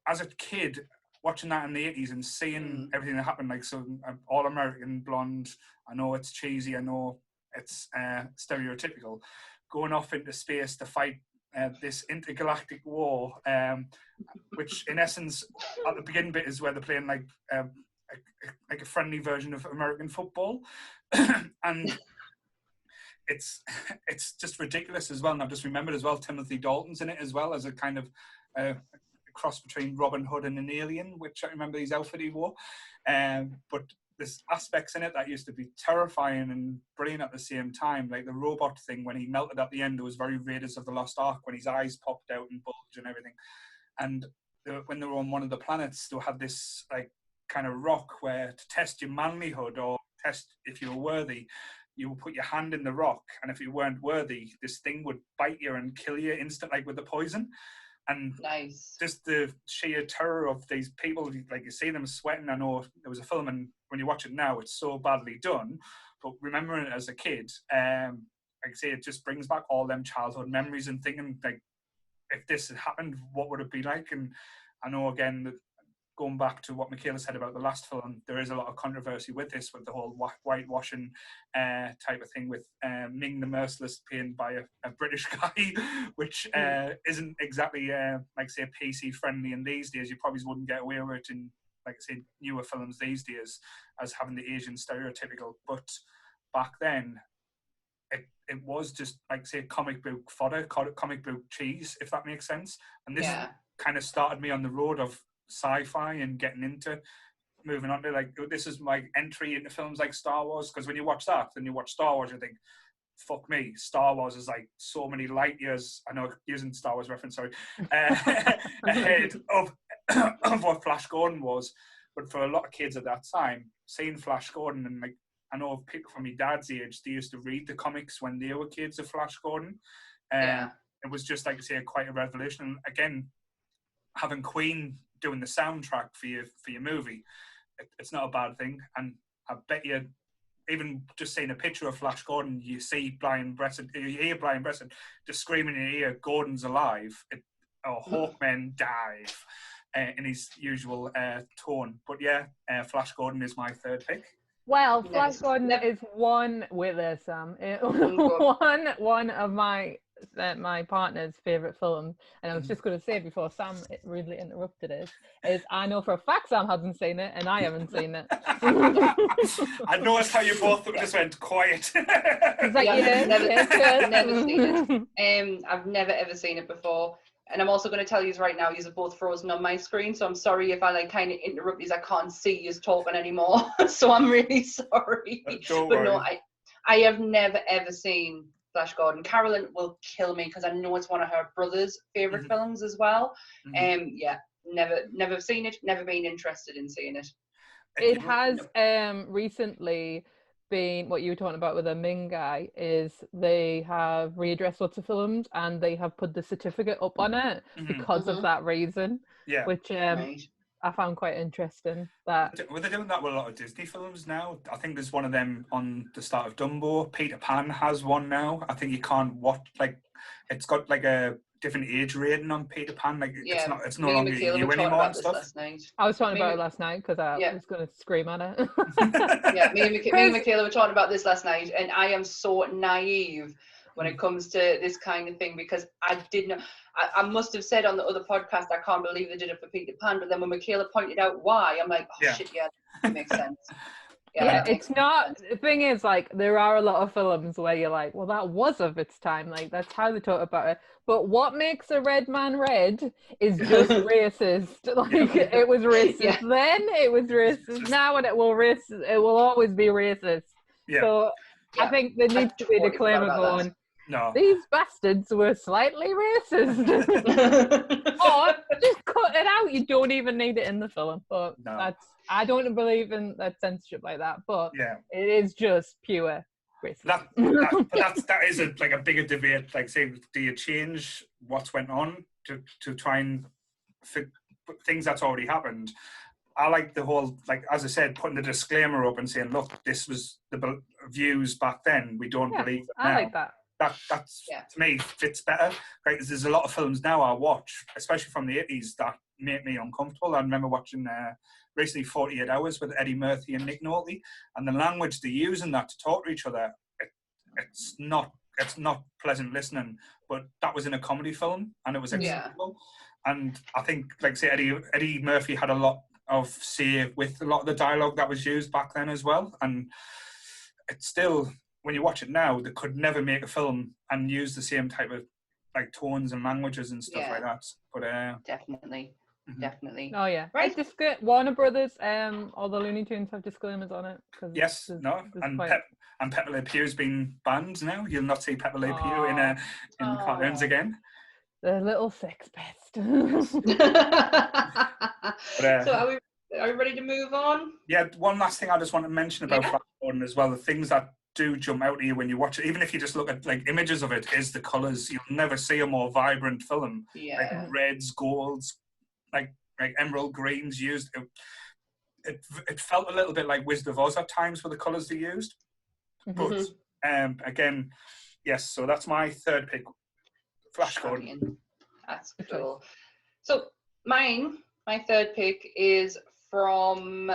as a kid, watching that in the 80s and seeing everything that happened, like so all-American blonde, I know it's cheesy, I know it's stereotypical, going off into space to fight this intergalactic war, which in essence, at the beginning bit is where they're playing like a friendly version of American football. And it's just ridiculous as well. And I've just remembered as well, Timothy Dalton's in it as well as a kind of a cross between Robin Hood and an alien, which I remember his outfit he wore. But there's aspects in it that used to be terrifying and brilliant at the same time. Like the robot thing, when he melted at the end, it was very Raiders of the Lost Ark, when his eyes popped out and bulged and everything. And when they were on one of the planets, they had this like kind of rock where to test your manlyhood or test if you were worthy, you would put your hand in the rock, and if you weren't worthy, this thing would bite you and kill you instant, like with the poison. And nice. Just the sheer terror of these people, like you see them sweating. I know there was a film in when you watch it now, it's so badly done. But remembering it as a kid, like I say, it just brings back all them childhood memories and thinking, like, if this had happened, what would it be like? And I know, again, that going back to what Michaela said about the last film, there is a lot of controversy with this, with the whole whitewashing type of thing, with Ming the Merciless played by a British guy, which isn't exactly, like, say, PC friendly in these days. You probably wouldn't get away with it in, like I say, newer films these days as having the Asian stereotypical. But back then, it was just, like, say, comic book fodder, comic book cheese, if that makes sense. And this kind of started me on the road of sci-fi and getting into moving on to, like, this is my entry into films like Star Wars, because when you watch that, then you watch Star Wars, you think, fuck me, Star Wars is like so many light years, I know, using Star Wars reference, sorry, ahead of what Flash Gordon was. But for a lot of kids at that time, seeing Flash Gordon, and, like, I know people from my dad's age, they used to read the comics when they were kids of Flash Gordon. It was just, like I say, quite a revelation. And again, having Queen doing the soundtrack for your movie, it's not a bad thing. And I bet you, even just seeing a picture of Flash Gordon, you see Brian Bresson, you hear Brian Bresson just screaming in your ear, "Gordon's alive!" Or Hawkmen dive in his usual tone. But yeah, Flash Gordon is my third pick. Well, Flash Gordon is one with us, Sam. One of my partner's favourite films. And I was just going to say before Sam rudely interrupted us, is I know for a fact Sam hasn't seen it and I haven't seen it. I noticed how you both just went quiet. It's like, never seen it. I've never ever seen it before. And I'm also going to tell you right now, you're both frozen on my screen. So I'm sorry if I, like, kind of interrupt you. I can't see you talking anymore. So I'm really sorry. Don't but worry. no, I have never ever seen Flash Gordon. Carolyn will kill me because I know it's one of her brother's favorite films as well. Yeah, never seen it. Never been interested in seeing it. It has recently been, what you were talking about with the Ming guy, is they have readdressed lots of films and they have put the certificate up on it because of that reason, which I found quite interesting. That Well, they're doing that with a lot of Disney films now. I think there's one of them on the start of Dumbo. Peter Pan has one now. I think you can't watch, like, it's got like a different age rating on Peter Pan. Like, it's no longer you anymore and stuff. I was talking about it last night because I was going to scream at it. Yeah, me and Michaela were talking about this last night, and I am so naive when it comes to this kind of thing, because I didn't know. I must have said on the other podcast, I can't believe they did it for Peter Pan, but then when Michaela pointed out why, I'm like, oh shit, yeah, that makes sense. Yeah, it's not, the thing is, like, there are a lot of films where you're like, well, that was of its time, like, that's how they talk about it. But what makes a red man red is just racist. Like, it was racist then, it was racist now, and it will always be racist. So I think there needs to be a disclaimer going, no, these bastards were slightly racist. Or just cut it out, you don't even need it in the film. But I don't believe in that censorship like that, but it is just pure racism. That is a bigger debate. Like, say, do you change what's went on to try and things that's already happened? I like the whole, like, as I said, putting the disclaimer up and saying, look, this was the views back then. We don't believe it now. I like that. That's to me, fits better. Like, there's a lot of films now I watch, especially from the 80s, that make me uncomfortable. I remember watching recently 48 Hours with Eddie Murphy and Nick Nolte, and the language they use in that to talk to each other, it's not pleasant listening. But that was in a comedy film, and it was acceptable. And I think, like, say, Eddie Murphy had a lot of say with a lot of the dialogue that was used back then as well. And it's still, when you watch it now, they could never make a film and use the same type of, like, tones and languages and stuff like that. But definitely. Oh yeah, right. Warner Brothers, all the Looney Tunes have disclaimers on it. Yes, and Pepe Le Pew's been banned now. You'll not see Pepe Le Pew in cartoons again. The little sex pest. So are we ready to move on? Yeah, one last thing I just want to mention about Flash Gordon as well. The things that do jump out at you when you watch it, even if you just look at, like, images of it, is the colours. You'll never see a more vibrant film. Like reds, golds, like emerald greens used. it felt a little bit like Wizard of Oz at times with the colours they used. But again, yes. So that's my third pick. Flash Gordon. Champion. That's cool. So my third pick is from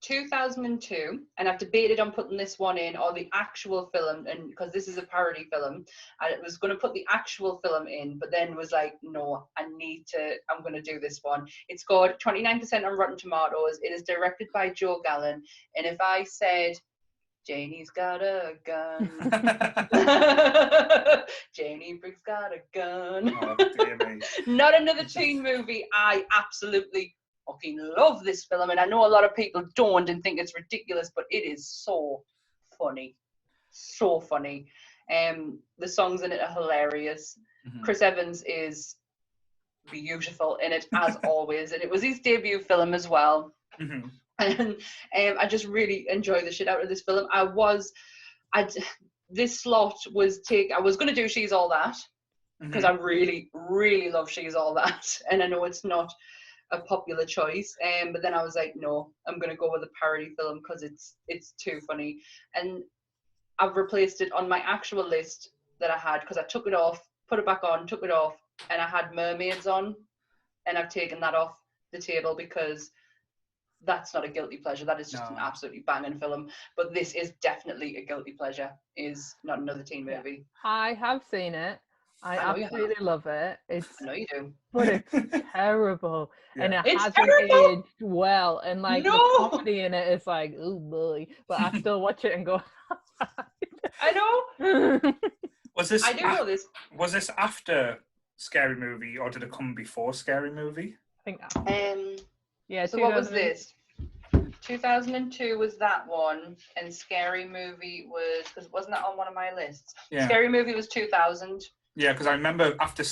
2002, and I've debated on putting this one in or the actual film, and because this is a parody film, I was going to put the actual film in, but then was like, no, I'm going to do this one. It scored 29% on Rotten Tomatoes. It is directed by Joe Gallen, and if I said Janie's got a gun, Janie Briggs got a gun. Oh, dear me. Not another teen movie. I absolutely fucking love this film, and I know a lot of people don't and think it's ridiculous, but it is so funny. The songs in it are hilarious. Chris Evans is beautiful in it, as always, and it was his debut film as well. And I just really enjoy the shit out of this film. This slot was I was going to do She's All That, because I really, really love She's All That, and I know it's not a popular choice, but then I was like, no, I'm going to go with a parody film because it's too funny. And I've replaced it on my actual list that I had, because I took it off, put it back on, took it off, and I had Mermaids on, and I've taken that off the table because that's not a guilty pleasure. That is just an absolutely banging film. But this is definitely a guilty pleasure. Is not another teen movie. I have seen it. I absolutely love it. I know you do. But it's terrible. Yeah. And it It's hasn't terrible? aged well. And like No. the comedy in it is like, oh boy. But I still watch it and go, I know. Was this? I do know this. Was this after Scary Movie, or did it come before Scary Movie? I think yeah. So what was this? 2002 was that one, and Scary Movie was, because wasn't that on one of my lists? Yeah. Scary Movie was 2000. Yeah, because I remember after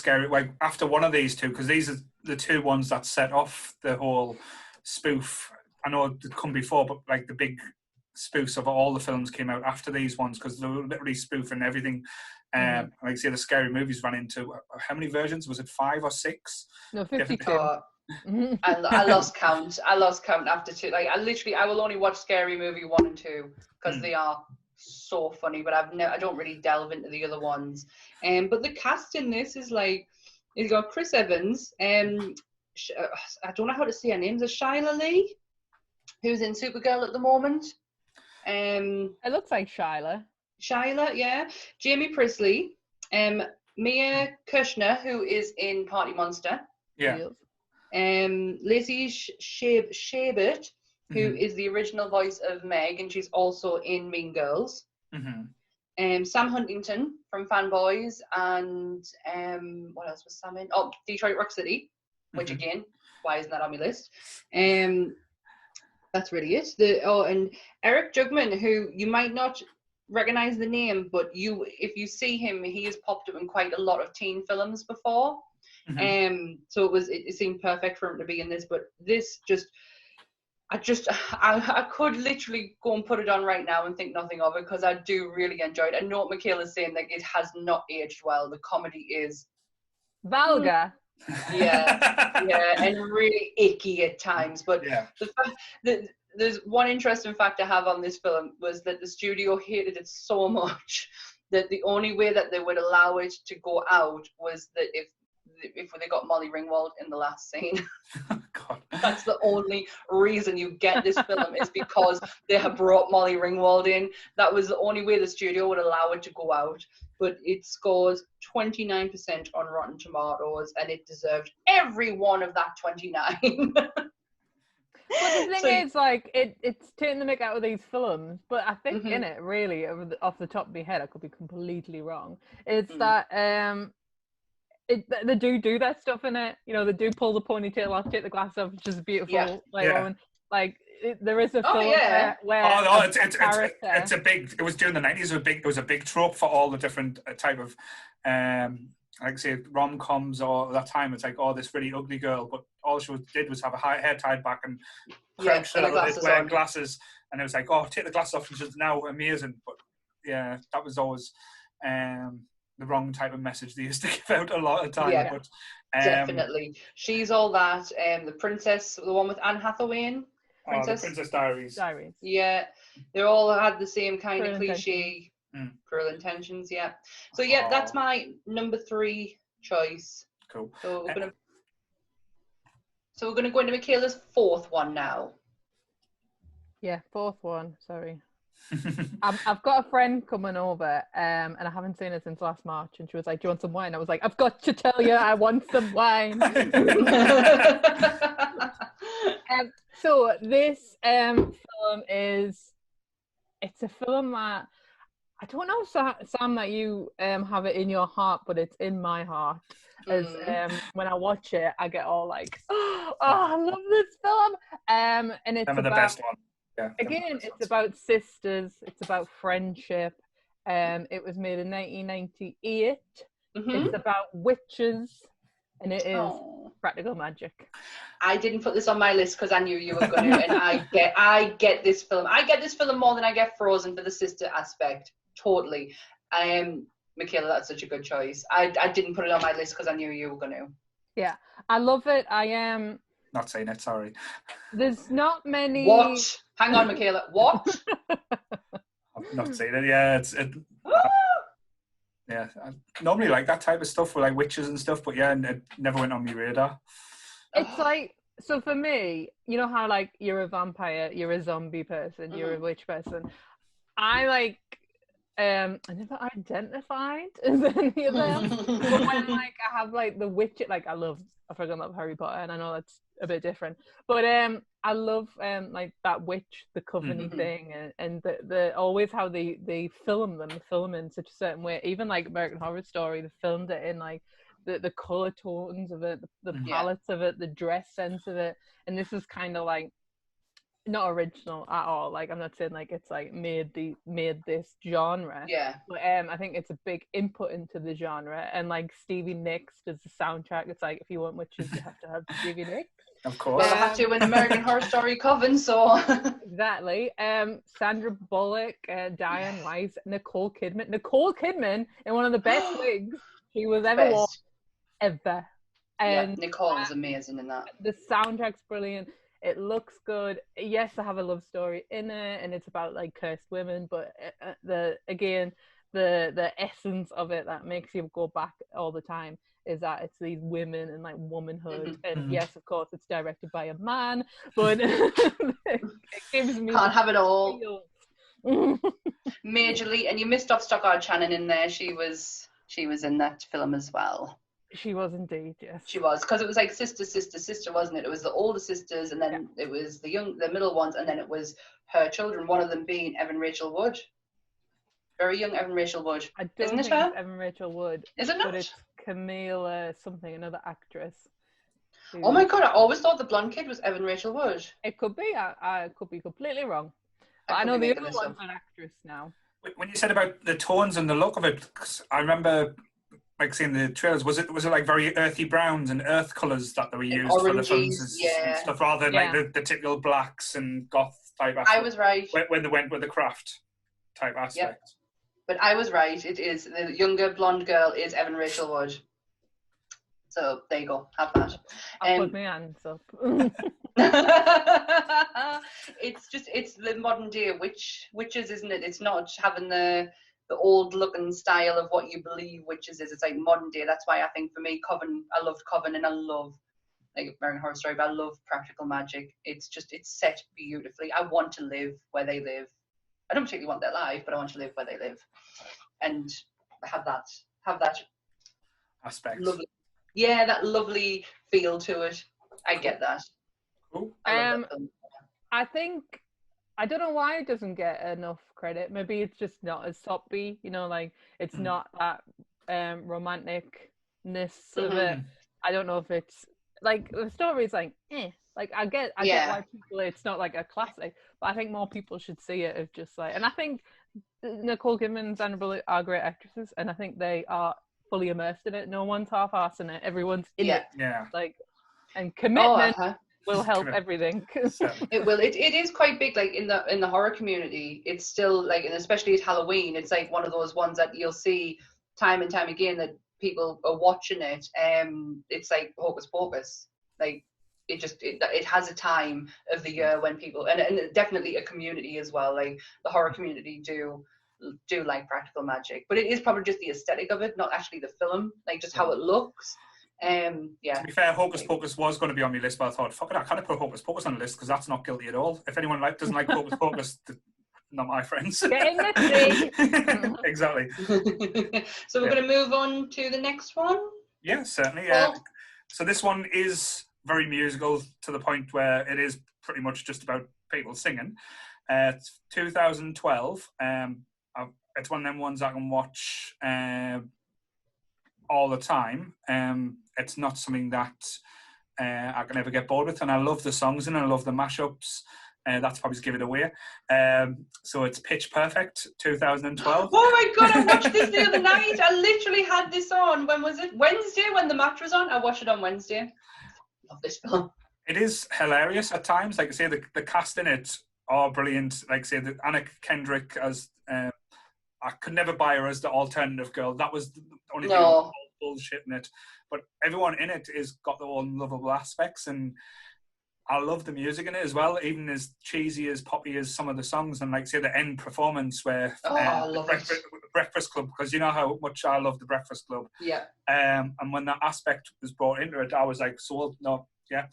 after one of these two, because these are the two ones that set off the whole spoof. I know it come before, but like the big spoofs of all the films came out after these ones, because they were literally spoofing everything. Like I say, the Scary Movies ran into how many versions? Was it 5 or 6? No, 52. I lost count. I lost count after 2. Like I will only watch Scary Movie 1 and 2 because they are so funny. But I don't really delve into the other ones. But the cast in this is like, you've got Chris Evans. I don't know how to say her name. Is it Shyla Lee, who's in Supergirl at the moment? It looks like Shyla, yeah. Jamie Priestley, Mia Kirshner, who is in Party Monster. Yeah. Lacey Chabert, who is the original voice of Meg, and she's also in Mean Girls. Sam Huntington from Fanboys, and what else was Sam in? Oh, Detroit Rock City, which again, why isn't that on my list? That's really it. And Eric Jugman, who you might not recognize the name, but if you see him, he has popped up in quite a lot of teen films before. So it seemed perfect for him to be in this, but this I could literally go and put it on right now and think nothing of it, because I do really enjoy it. I know what Michaela's saying, like it has not aged well. The comedy is vulgar. Yeah, and really icky at times. But the fact that there's one interesting fact I have on this film was that the studio hated it so much that the only way that they would allow it to go out was that if they got Molly Ringwald in the last scene. God. That's the only reason you get this film, is because they have brought Molly Ringwald in. That was the only way the studio would allow it to go out. But it scores 29% on Rotten Tomatoes, and it deserved every one of that 29. But the thing is, like, it's taking the mick out of these films, but I think in it, really, off the top of my head, I could be completely wrong, it's that they do that stuff in it. You know, they do pull the ponytail off, take the glass off, which is beautiful. Woman. Like, there is a film where it's a big. It was during the 90s. It was a big trope for all the different type of, like I say, rom-coms or that time. It's like, oh, this really ugly girl, but all she did was have a hair tied back and crouched a little bit, wearing glasses, and it was like, oh, take the glasses off, and she's now amazing. But yeah, that was always the wrong type of message they used to give out a lot of time. But definitely, She's All That. The Princess, the one with Anne Hathaway in. Oh, the Princess. Princess Diaries. Diaries. Yeah, they all had the same kind Cruel of cliche, cruel intentions. Yeah. So yeah, that's my number 3 choice. Cool. So we're gonna go into Michaela's 4th one now. Yeah, 4th one. Sorry. I've got a friend coming over, and I haven't seen her since last March, and she was like, "Do you want some wine?" I was like, "I've got to tell you, I want some wine." So this film it's a film that I don't know, Sam, that you have it in your heart, but it's in my heart. As when I watch it, I get all like, "Oh, I love this film!" And it's Remember about the best one. Yeah, again, it's about sisters. It's about friendship. It was made in 1998. It's about witches, and it is practical magic. I didn't put this on my list because I knew you were going to, and I get this film. I get this film more than I get Frozen for the sister aspect. Totally. Michaela, that's such a good choice. I didn't put it on my list because I knew you were going to. Yeah, I love it. I am. Not saying it, sorry. There's not many. What? Hang on, Michaela. What? I've not seen it. Yeah, yeah. I normally like that type of stuff with like witches and stuff, but yeah, it never went on my radar. It's like, so for me, you know how like you're a vampire, you're a zombie person, you're a witch person. I never identified as any of them. But when like I have like the witch, like I fucking love Harry Potter, and I know that's a bit different, but I love like that witch, the coven-y thing, and the always how they film in such a certain way. Even like American Horror Story, they filmed it in like the color tones of it, the palettes of it, the dress sense of it, and this is kind of like not original at all. Like I'm not saying like it's like made this genre. Yeah. But I think it's a big input into the genre, and like Stevie Nicks does the soundtrack. It's like if you want witches, you have to have Stevie Nicks. Of course. Well, I had to in American Horror Story Coven, so exactly. Sandra Bullock, Diane Weiss, Nicole Kidman in one of the best wigs she was ever worn ever. And Nicole is amazing in that. The soundtrack's brilliant. It looks good. Yes, I have a love story in it, and it's about like cursed women. But the essence of it that makes you go back all the time is that it's these women and like womanhood. And yes, of course, it's directed by a man, but it gives me can't have it all. Majorly, and you missed off Stockard Channing in there. She was in that film as well. She was indeed, yes. She was, because it was like sister, wasn't it? It was the older sisters, and then it was the middle ones, and then it was her children. One of them being Evan Rachel Wood, very young Evan Rachel Wood. I don't Isn't it think her? It's Evan Rachel Wood. Is it not? But it's Camila something, another actress. Oh my god! I always thought the blonde kid was Evan Rachel Wood. It could be. I could be completely wrong. But I know the other one's an actress now. When you said about the tones and the look of it, I remember like seeing the trailers. Was it like very earthy browns and earth colours that they were used for the films and stuff, rather than like the typical blacks and goth type aspect? I was right. When they went with the craft type aspect. Yep. But I was right. It is the younger blonde girl is Evan Rachel Wood. So there you go. Have that. I'll put my hands up. It's the modern day witches, isn't it? It's not having the old looking style of what you believe witches is. It's like modern day. That's why I think for me, Coven, I loved Coven, and I love like American Horror Story, but I love practical magic. It's set beautifully. I want to live where they live. I don't particularly want their life, but I want to live where they live, and have that aspect. Lovely, yeah, that lovely feel to it. I get that. Cool. I think I don't know why it doesn't get enough credit. Maybe it's just not as soppy, like it's not that romanticness of it. I don't know if it's like the story's like like I get why people, it's not like a classic, but I think more people should see it of just like, and I think Nicole Kidman and Sandra Bullock are great actresses, and I think they are fully immersed in it. No one's half-assing it. Everyone's in it. Yeah. Like, and commitment will help everything. It will. It is quite big. Like in the horror community, it's still like, and especially at Halloween, it's like one of those ones that you'll see time and time again that people are watching it. It's like Hocus Pocus. Like it has a time of the year when people and definitely a community as well. Like the horror community do like practical magic, but it is probably just the aesthetic of it, not actually the film, like just how it looks. Yeah. To be fair, Hocus Pocus was going to be on my list, but I thought, fuck it, I can't put Hocus Pocus on the list because that's not guilty at all. If anyone doesn't like Hocus Pocus, not my friends. Get in the tree. Exactly. So we're going to move on to the next one. Yeah, certainly. Well, so this one is very musical to the point where it is pretty much just about people singing. It's 2012. It's one of them ones I can watch all the time. It's not something that I can ever get bored with, and I love the songs and I love the mashups. That's probably to give it away. So it's Pitch Perfect, 2012. Oh my god, I watched this the other night. I literally had this on. When was it? Wednesday, when the match was on. I watched it on Wednesday. Love this film. It is hilarious at times. Like I say, the cast in it are brilliant. Like I say, the Anna Kendrick as I could never buy her as the alternative girl. That was the only thing bullshit in it. But everyone in it is got their own lovable aspects, and I love the music in it as well, even as cheesy as poppy as some of the songs. And like say the end performance where I love Breakfast Club, because you know how much I love the Breakfast Club. Yeah. And when that aspect was brought into it, I was like, sold. No, yeah.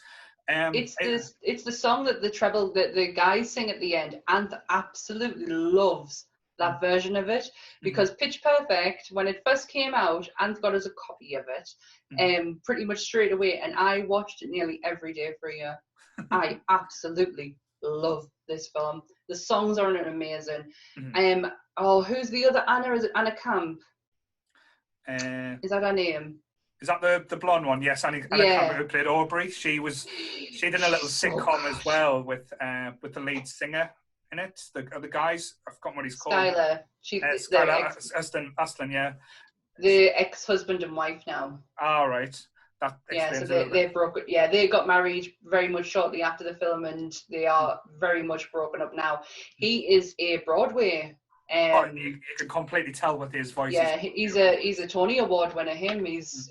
It's the song that the treble that the guys sing at the end, and absolutely loves that version of it, because Pitch Perfect, when it first came out, Ant got us a copy of it, pretty much straight away, and I watched it nearly every day for a year. I absolutely love this film. The songs are amazing. Who's the other Anna? Is it Anna Camp? Is that her name? Is that the blonde one? Yes, Anna Camp, who played Aubrey. She did a little sitcom as well with the lead singer in it. The guys, I've forgotten what he's called. Skylar. Skylar Astlin, yeah. The ex-husband and wife now. All right. So they broke it. Yeah, they got married very much shortly after the film, and they are very much broken up now. He is a Broadway. You can completely tell with his voice. Yeah, he's a Tony Award winner. He's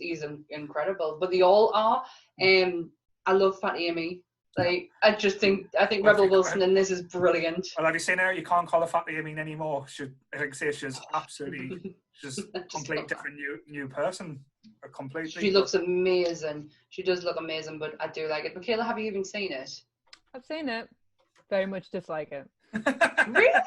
incredible. But they all are. I love Fat Amy. Like I think Rebel Wilson in this is brilliant. Well, have you seen her? You can't call her Fat Amy anymore. She's absolutely just a completely different new person. Completely. She looks amazing. She does look amazing, but I do like it. Michaela, have you even seen it? I've seen it. Very much dislike it. Really?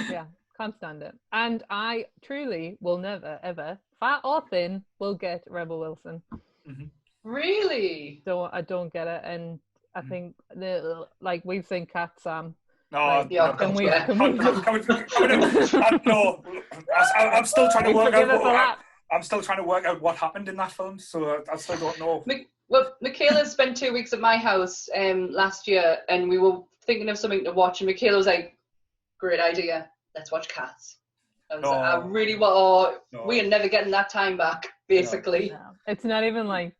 Yeah, can't stand it. And I truly will never, ever, fat or thin, will get Rebel Wilson. Mm-hmm. Really? I don't get it, and I think we've seen Cat Sam. No, can we? No, I'm still trying to work out. I'm still trying to work out what happened in that film, so I still don't know. Well, Michaela spent 2 weeks at my house last year, and we were thinking of something to watch, and Michaela was like, "Great idea, let's watch Cats." I was like, I really want. We are never getting that time back. Basically, no. It's not even like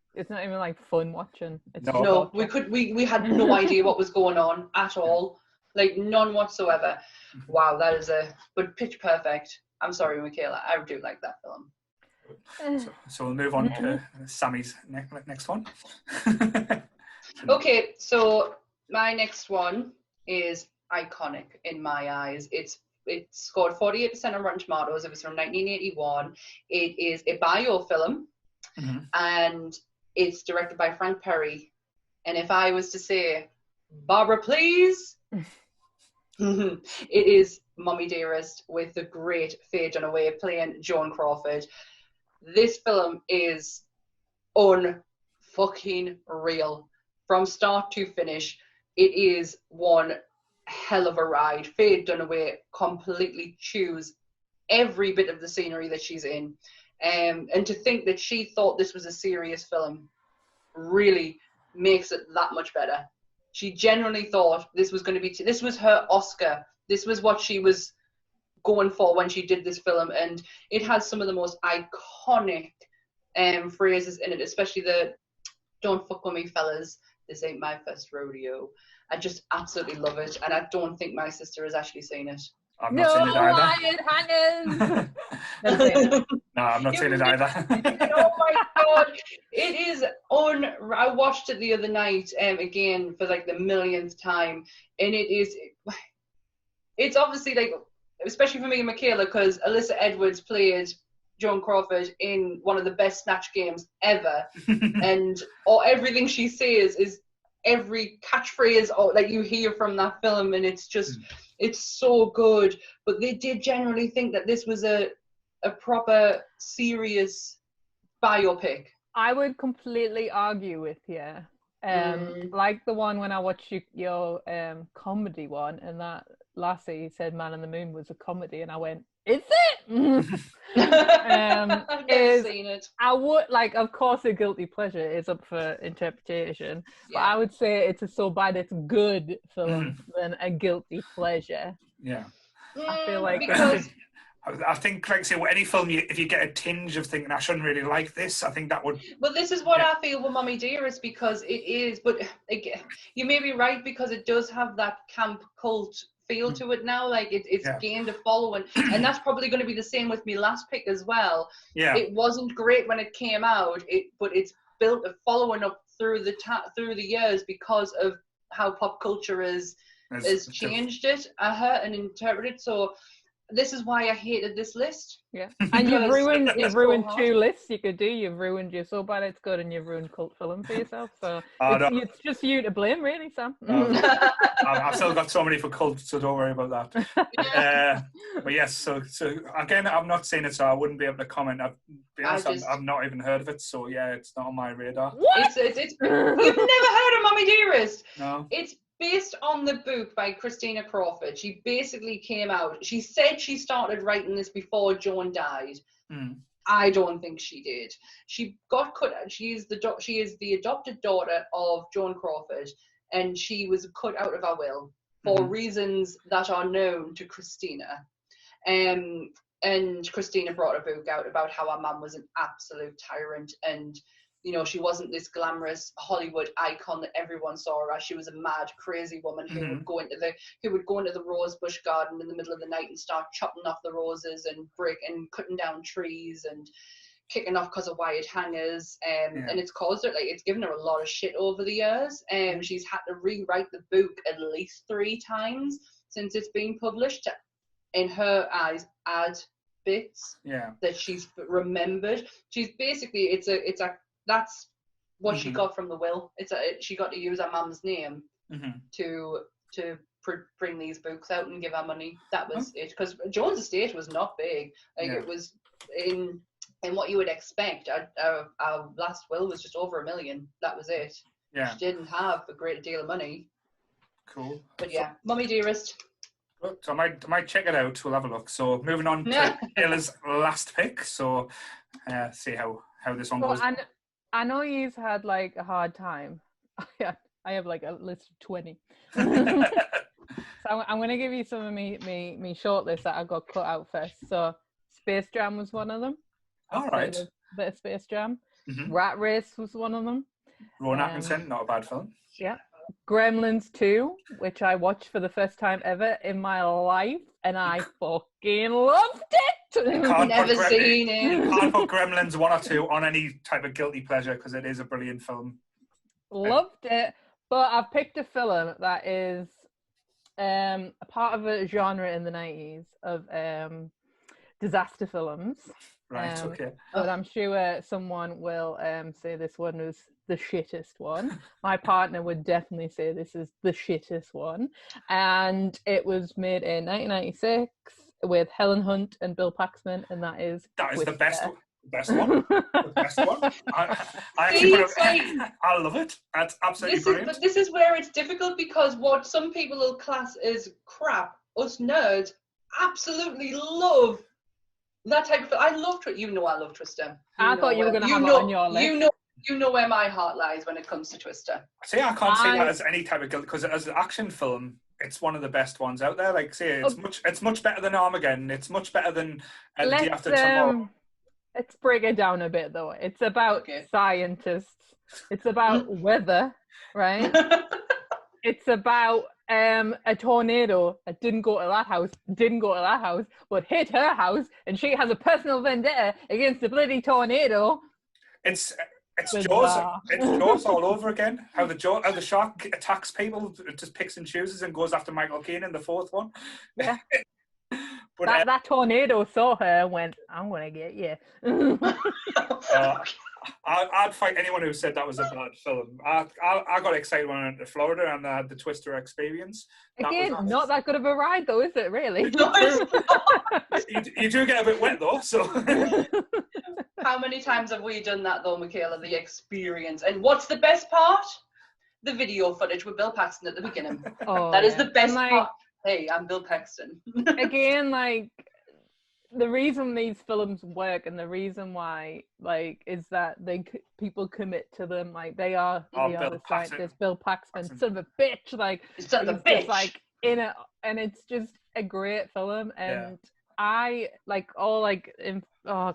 fun watching. We had no idea what was going on at all, like none whatsoever. Wow, that is but Pitch Perfect. I'm sorry, Michaela, I do like that film. So we'll move on to Sammy's next one. Okay, so my next one is iconic in my eyes. It scored 48% on Rotten Tomatoes. It was from 1981. It is a biofilm, and it's directed by Frank Perry. And if I was to say, Barbara, please, it is Mommy Dearest with the great Faye Dunaway playing Joan Crawford. This film is unfucking real. From start to finish, it is one hell of a ride. Faye Dunaway completely chews every bit of the scenery that she's in. And to think that she thought this was a serious film really makes it that much better. She genuinely thought this was going to be, this was her Oscar. This was what she was going for when she did this film, and it has some of the most iconic phrases in it, especially the "Don't fuck with me, fellas. This ain't my first rodeo." I just absolutely love it, and I don't think my sister has actually seen it. I've not seen it either. Never seen it. No, I'm not saying it either. Oh my god, it is on. I watched it the other night, again for like the millionth time, and it's obviously like, especially for me and Michaela, because Alyssa Edwards played Joan Crawford in one of the best Snatch games ever, and everything she says is every catchphrase that you hear from that film, and it's just it's so good. But they did generally think that this was a proper serious biopic. I would completely argue with you. Like the one when I watched your comedy one, and that lassie said Man in the Moon was a comedy, and I went, is it? I've never seen it. I would, like, of course a guilty pleasure is up for interpretation, but I would say it's a so bad it's good film than a guilty pleasure. Yeah. I feel like because I think, like, say, any film, if you get a tinge of thinking I shouldn't really like this, I think that would. But this is what I feel with Mommy Dearest, because it is. But again, you may be right, because it does have that camp cult feel to it now. Like it's gained a following, and that's probably going to be the same with me last pick as well. Yeah. It wasn't great when it came out, but it's built a following up through the years because of how pop culture has changed it and interpreted. So this is why I hated this list. Yeah, and you've ruined two lists you could do. You've ruined your So Bad It's Good, and you've ruined cult film for yourself. So it's just you to blame, really, Sam. I've still got so many for cult, so don't worry about that. But yes, so again, I'm not saying it, so I wouldn't be able to comment. I've not even heard of it, so yeah, it's not on my radar. What? You've never heard of Mommy Dearest? No. It's based on the book by Christina Crawford. She basically came out. She said she started writing this before Joan died. I don't think she did. She got cut out. She is the adopted daughter of Joan Crawford, and she was cut out of her will for reasons that are known to Christina. And Christina brought a book out about how her mum was an absolute tyrant, and you know, she wasn't this glamorous Hollywood icon that everyone saw her as. She was a mad, crazy woman who would go into the rose bush garden in the middle of the night and start chopping off the roses and cutting down trees and kicking off because of wired hangers. And it's caused her, like, it's given her a lot of shit over the years. And she's had to rewrite the book at least 3 times since it's been published to, in her eyes, add bits that she's remembered. She's basically, that's what she got from the will. She got to use her mum's name to bring these books out and give her money. That was it. Because Joan's estate was not big. Like it was in what you would expect. Our last will was just over $1 million. That was it. Yeah. She didn't have a great deal of money. Cool. But yeah, Mommy Dearest. So I might check it out. We'll have a look. So moving on to Kayla's last pick. So see how this one goes. I know you've had like a hard time. I have like a list of 20. So I'm going to give you some of me short list that I got cut out first. So Space Jam was one of them. All right. A bit of Space Jam. Rat Race was one of them. Rowan Atkinson, not a bad film. Yeah. Gremlins 2, which I watched for the first time ever in my life, and I fucking loved it. Never seen it. You can't put Gremlins 1 or 2 on any type of guilty pleasure because it is a brilliant film. Loved it, but I've picked a film that is a part of a genre in the 90s of disaster films. Right, okay. But I'm sure someone will say this one was the shittest one. My partner would definitely say this is the shittest one. And it was made in 1996 with Helen Hunt and Bill Paxman, and that is the best one. The best one. I love it. That's absolutely brilliant. But this is where it's difficult, because what some people will class as crap, us nerds absolutely love that type of. I love Twister. I love Twister. I thought you were going to have it on your list. You know where my heart lies when it comes to Twister. See, I can't say that as any type of guilt, because as an action film, it's one of the best ones out there. Like, say, it's much better than Armageddon. It's much better than The Day After Tomorrow. Let's break it down a bit, though. It's about scientists. It's about weather, right? It's about a tornado that didn't go to that house, but hit her house, and she has a personal vendetta against the bloody tornado. It's Bizarre. Jaws. It's Jaws all over again. How the shark attacks people, just picks and chooses, and goes after Michael Caine in the fourth one. Yeah. But that tornado saw her and went, I'm going to get you. I'd fight anyone who said that was a bad film. I got excited when I went to Florida and I had the Twister experience. Again, not that good of a ride though, is it really? You do get a bit wet though, so. How many times have we done that though, Michaela, the experience? And what's the best part? The video footage with Bill Paxton at the beginning. Oh, that is the best like, part. Hey, I'm Bill Paxton. Again, like, the reason these films work and the reason why, like, is that people commit to them. Like, they are the scientist, Bill Paxton, son of a bitch. Like, son of a bitch. Just, like, in it, and it's just a great film. And I like all I can't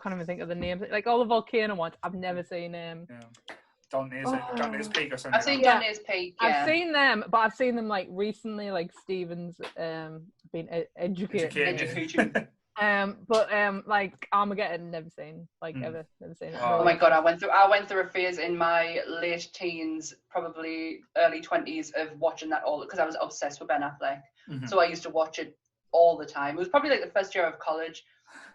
even think of the names. Like all the volcano ones, I've never seen them. Dante's Peak or something. I've seen Dante's Peak. Yeah. I've seen them, but I've seen them like recently. Like Stephen's been educated. Like Armageddon, never seen. Like ever, never seen it. Oh my god, I went through a phase in my late teens, probably early 20s, of watching that all because I was obsessed with Ben Affleck. Mm-hmm. So I used to watch it all the time. It was probably like the first year of college.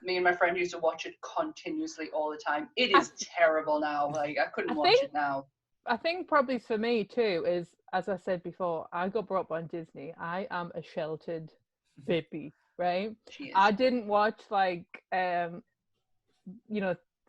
Me and my friend used to watch it continuously all the time. It is terrible now. Like I couldn't watch it now. I think probably for me too is, as I said before, I got brought up on Disney. I am a sheltered baby, right? I didn't watch like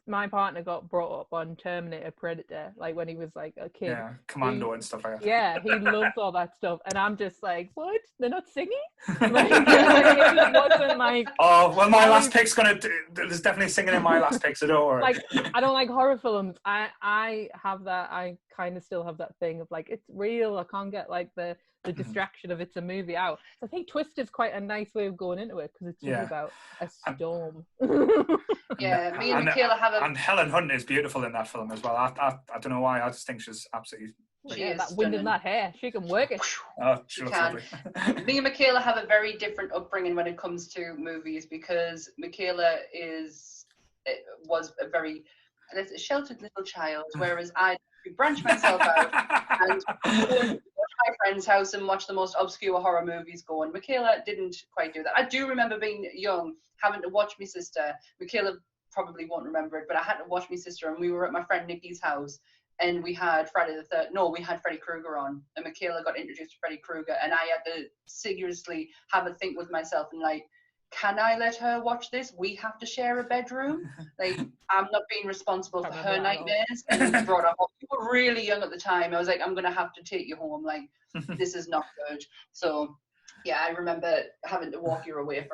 my partner got brought up on Terminator, Predator, like when he was like a kid. Yeah, Commando and stuff like that. Yeah, he loves all that stuff, and I'm just like, what? They're not singing? Like, it wasn't like. Oh well, my last pick's there's definitely singing in my last pick, so don't worry. Like, I don't like horror films. I have that. I kind of still have that thing of like, it's real. I can't get like the distraction of it's a movie out. So I think Twist is quite a nice way of going into it because it's just about a storm. Yeah, me and Michaela have and Helen Hunt is beautiful in that film as well. I don't know why. I just think she's absolutely. That wind in that hair, she can work it. Oh, she looks lovely. Me and Michaela have a very different upbringing when it comes to movies because Michaela was a very sheltered little child, whereas I branched myself out and watch my friend's house and watch the most obscure horror movies going. Michaela didn't quite do that. I do remember being young, having to watch my sister. Michaela probably won't remember it, but I had to watch my sister, and we were at my friend Nikki's house, and we had Freddy Krueger on, and Michaela got introduced to Freddy Krueger, and I had to seriously have a think with myself and like, can I let her watch this? We have to share a bedroom. Like, I'm not being responsible for her nightmares. And we brought up, we were really young at the time. I was like, I'm going to have to take you home. Like, this is not good. So, yeah, I remember having to walk you away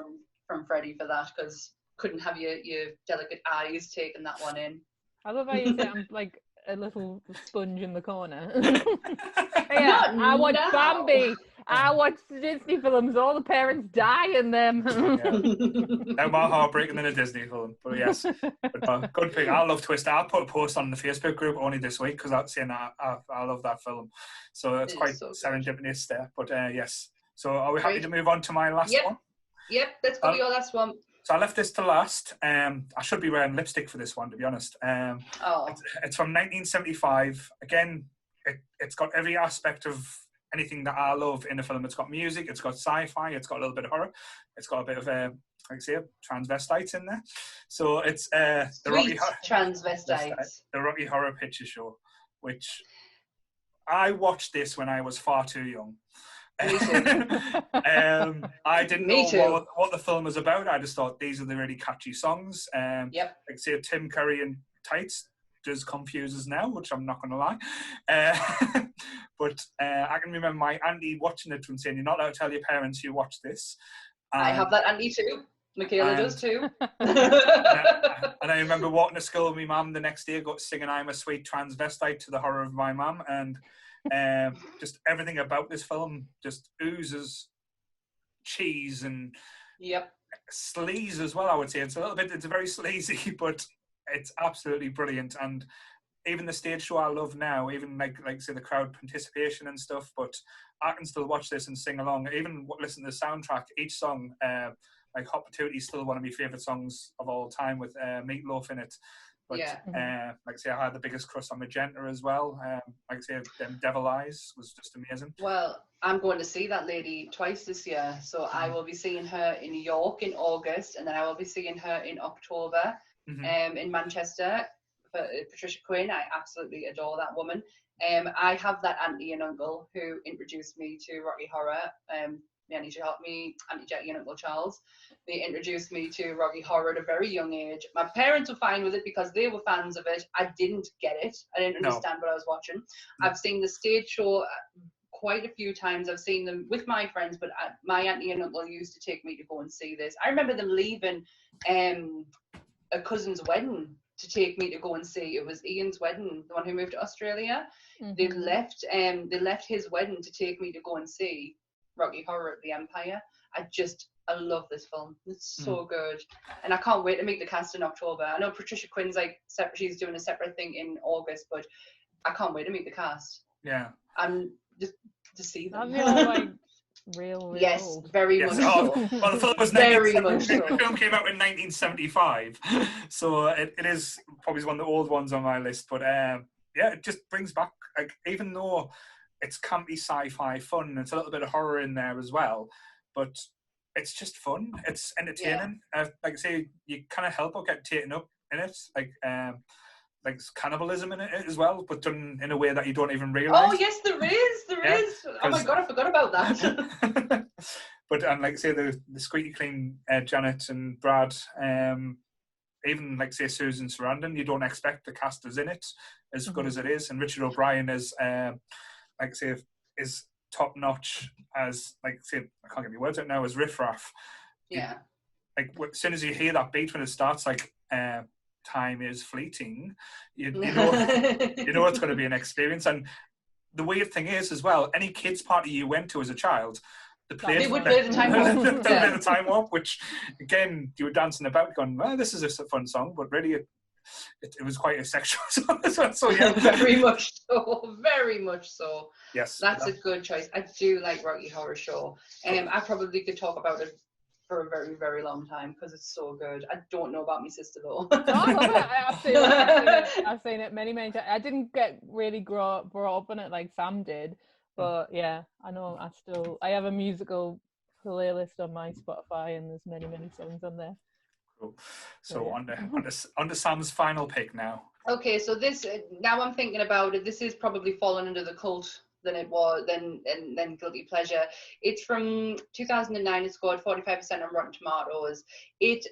from Freddie for that because couldn't have your delicate eyes taking that one in. I love how you say I'm like a little sponge in the corner. Yeah, I watch Bambi. I watch Disney films. All the parents die in them. No more heartbreaking than a Disney film. But yes, good thing. I love Twister. I'll put a post on the Facebook group only this week because I love that film. So it's quite serendipitous there. But yes. So are we happy to move on to my last one? Yep, let's go to your last one. So I left this to last. I should be wearing lipstick for this one, to be honest. It's from 1975. Again, it's got every aspect of anything that I love in a film. It's got music, it's got sci-fi, it's got a little bit of horror, it's got a bit of transvestites in there. So it's the Rocky Horror Picture Show, which I watched this when I was far too young. Me too. I didn't know what the film was about. I just thought these are the really catchy songs. Like say Tim Curry in tights does confuse us now, which I'm not going to lie. But I can remember my auntie watching it and saying, "You're not allowed to tell your parents you watch this." I have that auntie too. Michaela does too. And I remember walking to school with my mum the next day, singing "I'm a Sweet Transvestite" to the horror of my mum, and just everything about this film just oozes cheese and sleaze as well. I would say it's very sleazy, but it's absolutely brilliant. And even the stage show I love now, even like say the crowd participation and stuff, but I can still watch this and sing along. Even listen to the soundtrack, each song, like Hot Potato is still one of my favourite songs of all time with Meatloaf in it. But like I say, I had the biggest crush on Magenta as well. Like I say, Devil Eyes was just amazing. Well, I'm going to see that lady twice this year. So I will be seeing her in New York in August, and then I will be seeing her in October in Manchester for Patricia Quinn. I absolutely adore that woman. I have that auntie and uncle who introduced me to Rocky Horror. Auntie Jackie and Uncle Charles. They introduced me to Rocky Horror at a very young age. My parents were fine with it because they were fans of it. I didn't get it. I didn't understand what I was watching. I've seen the stage show quite a few times. I've seen them with my friends, but my auntie and uncle used to take me to go and see this. I remember them leaving a cousin's wedding to take me to go and see. It was Ian's wedding, the one who moved to Australia. They left his wedding to take me to go and see Rocky Horror at the Empire. I love this film. It's so good, and I can't wait to meet the cast in October. I know Patricia Quinn's like separate; she's doing a separate thing in August, but I can't wait to meet the cast. Yeah, and just to see them. Like real yes, old. very much so. Well, the film was very much so. The film came out in 1975, so it is probably one of the old ones on my list. But yeah, it just brings back, like, even though it's campy sci-fi fun, it's a little bit of horror in there as well, but it's just fun. It's entertaining. Like I say, you kind of help or get taken up in it, like cannibalism in it as well, but done in a way that you don't even realise. Oh yes, there is. Oh my god, I forgot about that. But like I say, the squeaky clean Janet and Brad, even like say Susan Sarandon, you don't expect the cast is in it as good as it is, and Richard O'Brien is like I say is top notch as, like, say, I can't get my words out now, as Riff Raff. Yeah. Like as soon as you hear that beat when it starts, like time is fleeting, you know it's going to be an experience. And the weird thing is as well, any kids party you went to as a child, they would play the time warp. Play the time warp, which again you were dancing about going, well, this is a fun song, but really it was quite a sexual song as well. So yeah, very much so. Yes, that's a good choice. I do like Rocky Horror Show. I probably could talk about it for a very, very long time because it's so good. I don't know about my sister though. I love it. I've seen it many times. I didn't get really brought up in it like Sam did, but yeah, I know. I have a musical playlist on my Spotify, and there's many songs on there. Cool. So on to Sam's final pick now. Okay, so this, now I'm thinking about it, this is probably fallen under the cult than it was than Guilty Pleasure. It's from 2009. It scored 45% on Rotten Tomatoes. It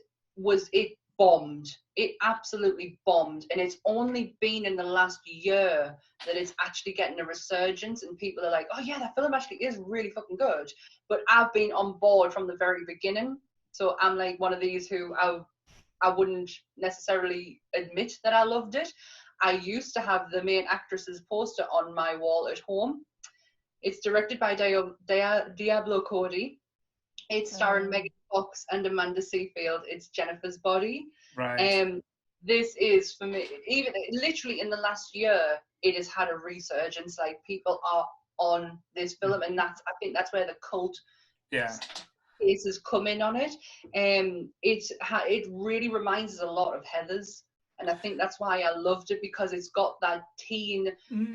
bombed. It absolutely bombed, and it's only been in the last year that it's actually getting a resurgence, and people are like, oh yeah, that film actually is really fucking good. But I've been on board from the very beginning, so I'm like one of these who I wouldn't necessarily admit that I loved it. I used to have the main actress's poster on my wall at home. It's directed by Diablo Cody. It's starring Megan Fox and Amanda Seyfried. It's Jennifer's Body. Right. This is, for me, even literally in the last year, it has had a resurgence. Like, people are on this film, and I think that's where the cult cases come in on it. It really reminds us a lot of Heathers. And I think that's why I loved it, because it's got that teen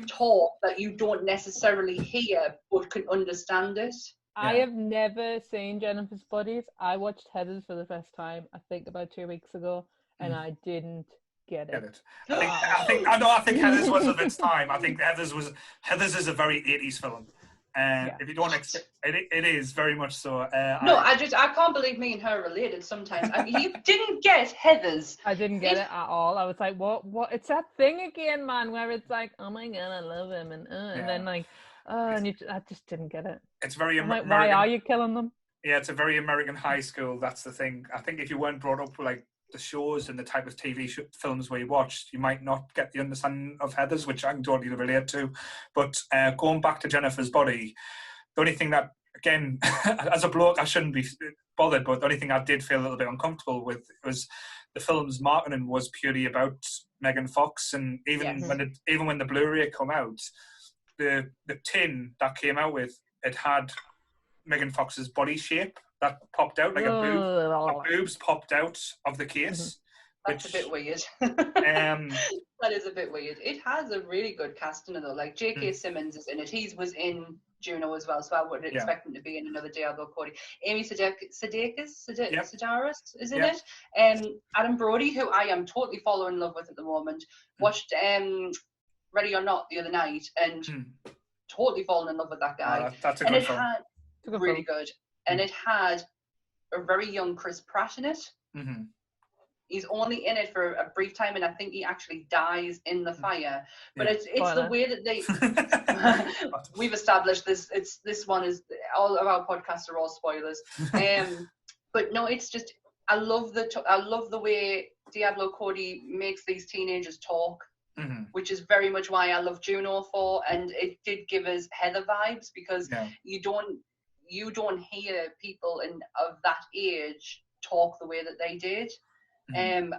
talk that you don't necessarily hear but can understand it. Yeah. I have never seen Jennifer's Bodies. I watched Heathers for the first time, I think about 2 weeks ago, and I didn't get it. I think Heathers was of its time. I think Heathers is a very 80s film. If you don't expect it is very much so. I can't believe me and her are related sometimes. You didn't get Heathers. I didn't get it at all. I was like, what? It's that thing again, man, where it's like, oh my god, I love him, and then like, I just didn't get it. It's very American. Like, why are you killing them? Yeah, it's a very American high school. That's the thing. I think if you weren't brought up with like the shows and the type of TV films we watched, you might not get the understanding of Heathers, which I can totally relate to. But going back to Jennifer's Body, the only thing that, again, as a bloke, I shouldn't be bothered, but the only thing I did feel a little bit uncomfortable with was the film's marketing was purely about Megan Fox, and even when the Blu-ray come out, the tin that came out with it had Megan Fox's body shape that popped out like a boob. Her boobs popped out of the case. That's a bit weird. That is a bit weird. It has a really good cast in it though. Like J.K. Simmons is in it. He was in Juno as well, so I wouldn't expect him to be in another Diablo Cody. Amy Sedaris is in it. Adam Brody, who I am totally falling in love with at the moment, watched Ready or Not the other night and totally fallen in love with that guy. That's a good film. Really good. And it had a very young Chris Pratt in it. Mm-hmm. He's only in it for a brief time, and I think he actually dies in the fire. But it's the way that they we've established this. This one is all of our podcasts are all spoilers. But no, it's just I love the way Diablo Cody makes these teenagers talk, which is very much why I love Juno for, and it did give us Heather vibes because you don't hear people of that age talk the way that they did. I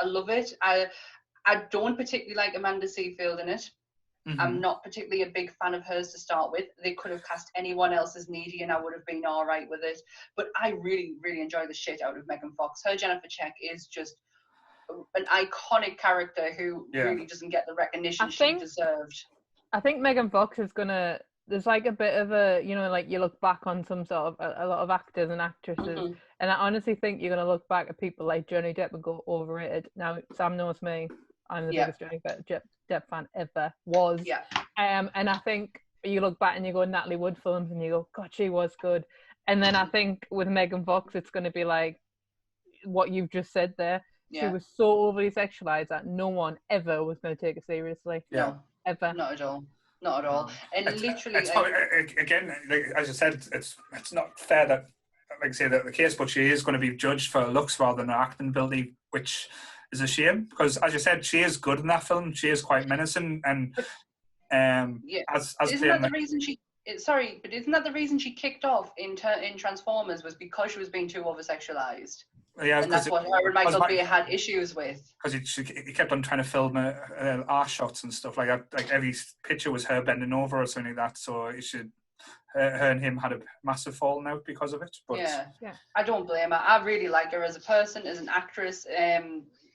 love it. I don't particularly like Amanda Seyfried in it. I'm not particularly a big fan of hers to start with. They could have cast anyone else as Needy and I would have been all right with it. But I really, really enjoy the shit out of Megan Fox. Her Jennifer Check is just an iconic character who really doesn't get the recognition she deserved. I think Megan Fox is gonna. There's like a bit of a, like you look back on some sort of a lot of actors and actresses, and I honestly think you're gonna look back at people like Johnny Depp and go overrated. Now Sam knows me; I'm the biggest Johnny Depp fan ever was. Yeah. And I think you look back and you go Natalie Wood films and you go, God, she was good. And then I think with Megan Fox, it's gonna be like what you've just said there. Yeah. She was so overly sexualized that no one ever was going to take it seriously. Yeah. Ever. Not at all. Not at all. And literally, it's probably, again, like, as I said, it's not fair that, like I say, that the case, but she is going to be judged for her looks rather than her acting ability, which is a shame because, as you said, she is good in that film. She is quite menacing, and as isn't that the reason she? Sorry, but isn't that the reason she kicked off in Transformers was because she was being too over-sexualized? Yeah, and that's what her and Michael Bay had issues with. Because he kept on trying to film arse shots and stuff like that. Like every picture was her bending over or something like that. So her and him had a massive falling out because of it. But yeah. I don't blame her. I really like her as a person, as an actress.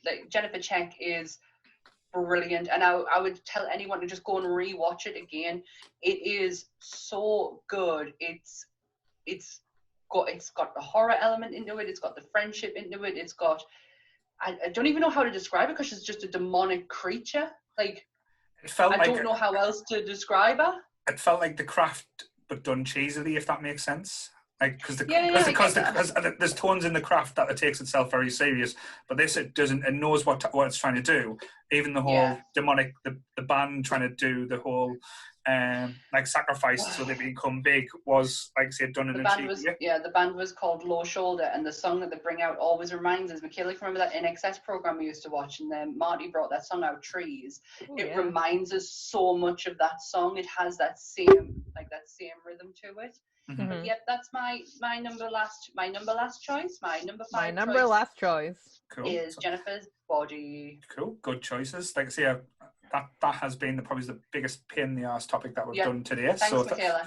Like Jennifer Check is brilliant, and I would tell anyone to just go and rewatch it again. It is so good. It's got the horror element into it. It's got the friendship into it. It's got I don't even know how to describe it because she's just a demonic creature. Like I don't know how else to describe her. It felt like The Craft, but done cheesily, if that makes sense. Like because there's tones in The Craft that it takes itself very serious, but this it doesn't. It knows what it's trying to do. Even the whole demonic, the band trying to do the whole like sacrifice so they become big was, like I said, done in a cheesy way. Yeah, the band was called Low Shoulder, and the song that they bring out always reminds us. Michaela, if you remember that NXS program we used to watch, and then Marty brought that song out, Trees. It reminds us so much of that song. It has that same rhythm to it. Mm-hmm. But yep, that's my number last choice. My number 5 last choice is Jennifer's Body. Cool, good choices. Like I say, that has been probably the biggest pain in the arse topic that we've done today. Thanks, Michaela.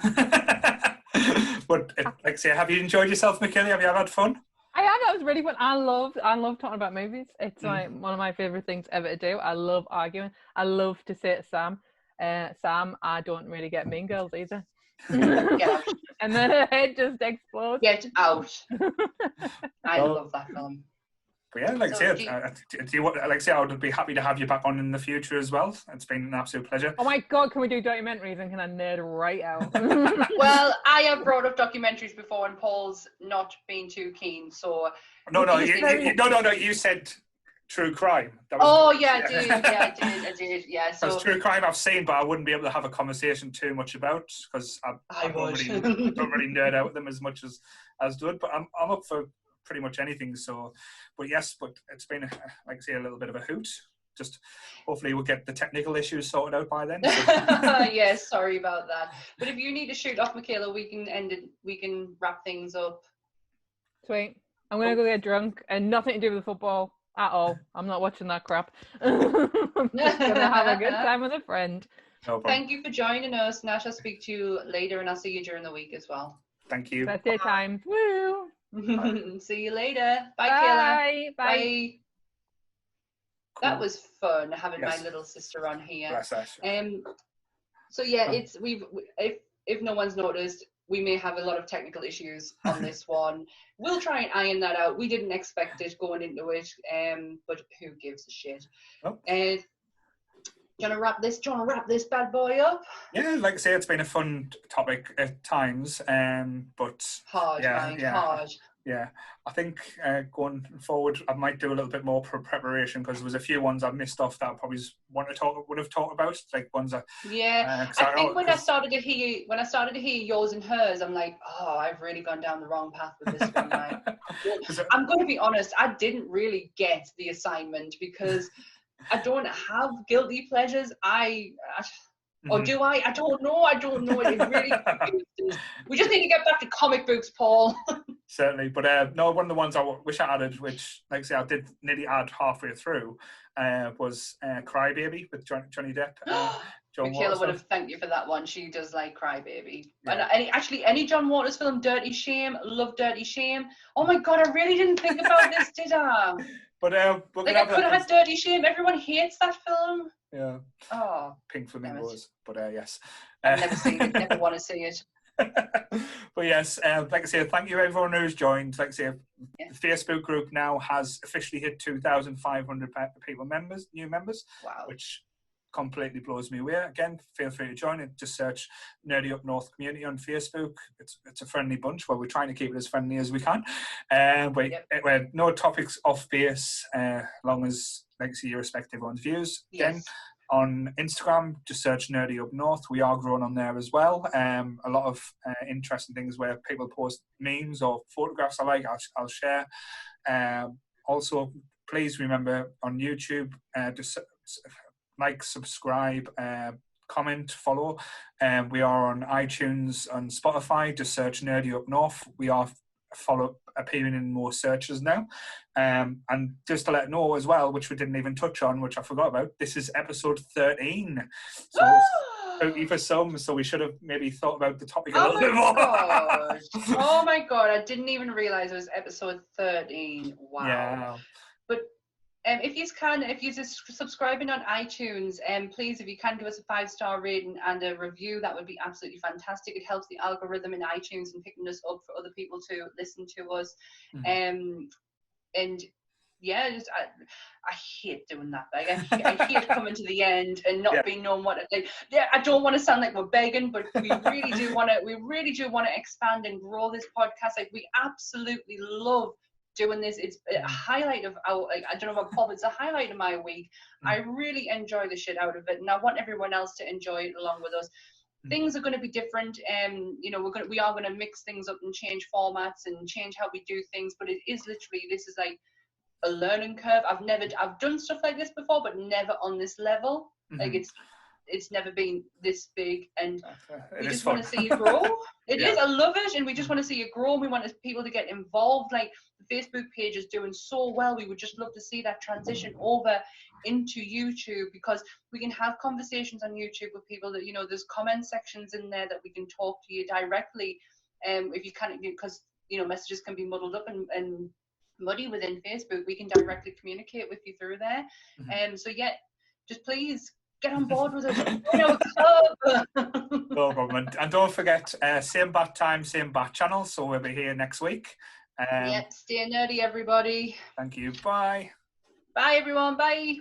But like I say, have you enjoyed yourself, Michaela? Have you had fun? I have. That was really fun. I love talking about movies. It's like one of my favorite things ever to do. I love arguing. I love to say to Sam, Sam, I don't really get Mean Girls either. Get out. And then her head just explodes. Get out. I love that film. But yeah, like I say, I would be happy to have you back on in the future as well. It's been an absolute pleasure. Oh my God, can we do documentaries and can I nerd right out? Well, I have brought up documentaries before and Paul's not been too keen, so... No, you said true crime. I did. Yeah, so true crime I've seen, but I wouldn't be able to have a conversation too much about because I don't really nerd out with them as much as do it. But I'm up for pretty much anything. So, but it's been like I say, a little bit of a hoot. Just hopefully we'll get the technical issues sorted out by then. Yes, sorry about that. But if you need to shoot off, Michaela, we can end it. We can wrap things up. Sweet. I'm gonna go get drunk and nothing to do with the football. at all. I'm not watching that crap. I'm just gonna have a good time with a friend. No problem. Thank you for joining us, Nash. I'll speak to you later, and I'll see you during the week as well. Thank you. Birthday time. Woo! See you later. Bye, Kayla. Bye. Bye. Cool. That was fun having Yes. my little sister on here. Bless her. So yeah, if no one's noticed, we may have a lot of technical issues on this one. We'll try and iron that out. We didn't expect it going into it, but who gives a shit? Oh. Do you want to wrap this bad boy up? Yeah, like I say, it's been a fun topic at times, but Hard, yeah, mind, yeah. hard. yeah, I think going forward, I might do a little bit more preparation because there was a few ones I missed off that I probably would have talked about, like ones that. Yeah, I think when I started to hear yours and hers, I'm like, oh, I've really gone down the wrong path with this one. Like, I'm going to be honest, I didn't really get the assignment because I don't have guilty pleasures. Or do I? I don't know. It really confuses. We just need to get back to comic books, Paul. Certainly, but no, one of the ones I wish I added, which, like I say, I did nearly add halfway through, was Crybaby with Johnny Depp. Michaela would have thanked you for that one. She does like Crybaby. Yeah. And any John Waters film, Dirty Shame, love Dirty Shame. Oh my God, I really didn't think about this, did I? But I could have had Dirty Shame. Everyone hates that film. Yeah. Oh. Pink Flamingos. But yes. I've never seen it. Never want to see it. But yes, like I say, thank you everyone who's joined. Like I say, the Facebook group now has officially hit 2,500 new members. Wow. Which completely blows me away. Again, feel free to join it. Just search Nerdy Up North Community on Facebook. It's a friendly bunch. Well, we're trying to keep it as friendly as we can. We're no topics off base, long as, like I say, you respect everyone's views. Again, Yes. on Instagram, just search Nerdy Up North. We are growing on there as well. A lot of interesting things where people post memes or photographs I'll share. Also, please remember on YouTube, just like, subscribe, comment, follow. We are on iTunes, on Spotify. Just search Nerdy Up North. We are appearing in more searches now. And just to let know as well, which we didn't even touch on, which I forgot about, this is episode 13. So spooky for some, so we should have maybe thought about the topic a little bit more. Oh my God, I didn't even realise it was episode 13. Wow. Yeah. But if you're just subscribing on iTunes, please, if you can, give us a 5-star rating and a review, that would be absolutely fantastic. It helps the algorithm in iTunes and picking us up for other people to listen to us. Mm-hmm. And yeah, I hate doing that. Like, I hate coming to the end and not being known what. I don't want to sound like we're begging, but we really do want to expand and grow this podcast. Like, we absolutely love doing this. It's a highlight of our, I don't know about Paul, but it's a highlight of my week. I really enjoy the shit out of it, and I want everyone else to enjoy it along with us. Things are going to be different, we are going to mix things up and change formats and change how we do things, but it is literally, this is like a learning curve. I've done stuff like this before, but never on this level. Like, it's never been this big, and we just want to see it grow. It is. I love it, and we just want to see it grow. And we want people to get involved. Like, the Facebook page is doing so well. We would just love to see that transition over into YouTube, because we can have conversations on YouTube with people that, there's comment sections in there that we can talk to you directly. If you can't, because messages can be muddled up and muddy within Facebook, we can directly communicate with you through there. So yeah, just please get on board with us. No problem. And don't forget, same bat time, same bat channel. So we'll be here next week. Stay nerdy, everybody. Thank you. Bye. Bye, everyone. Bye.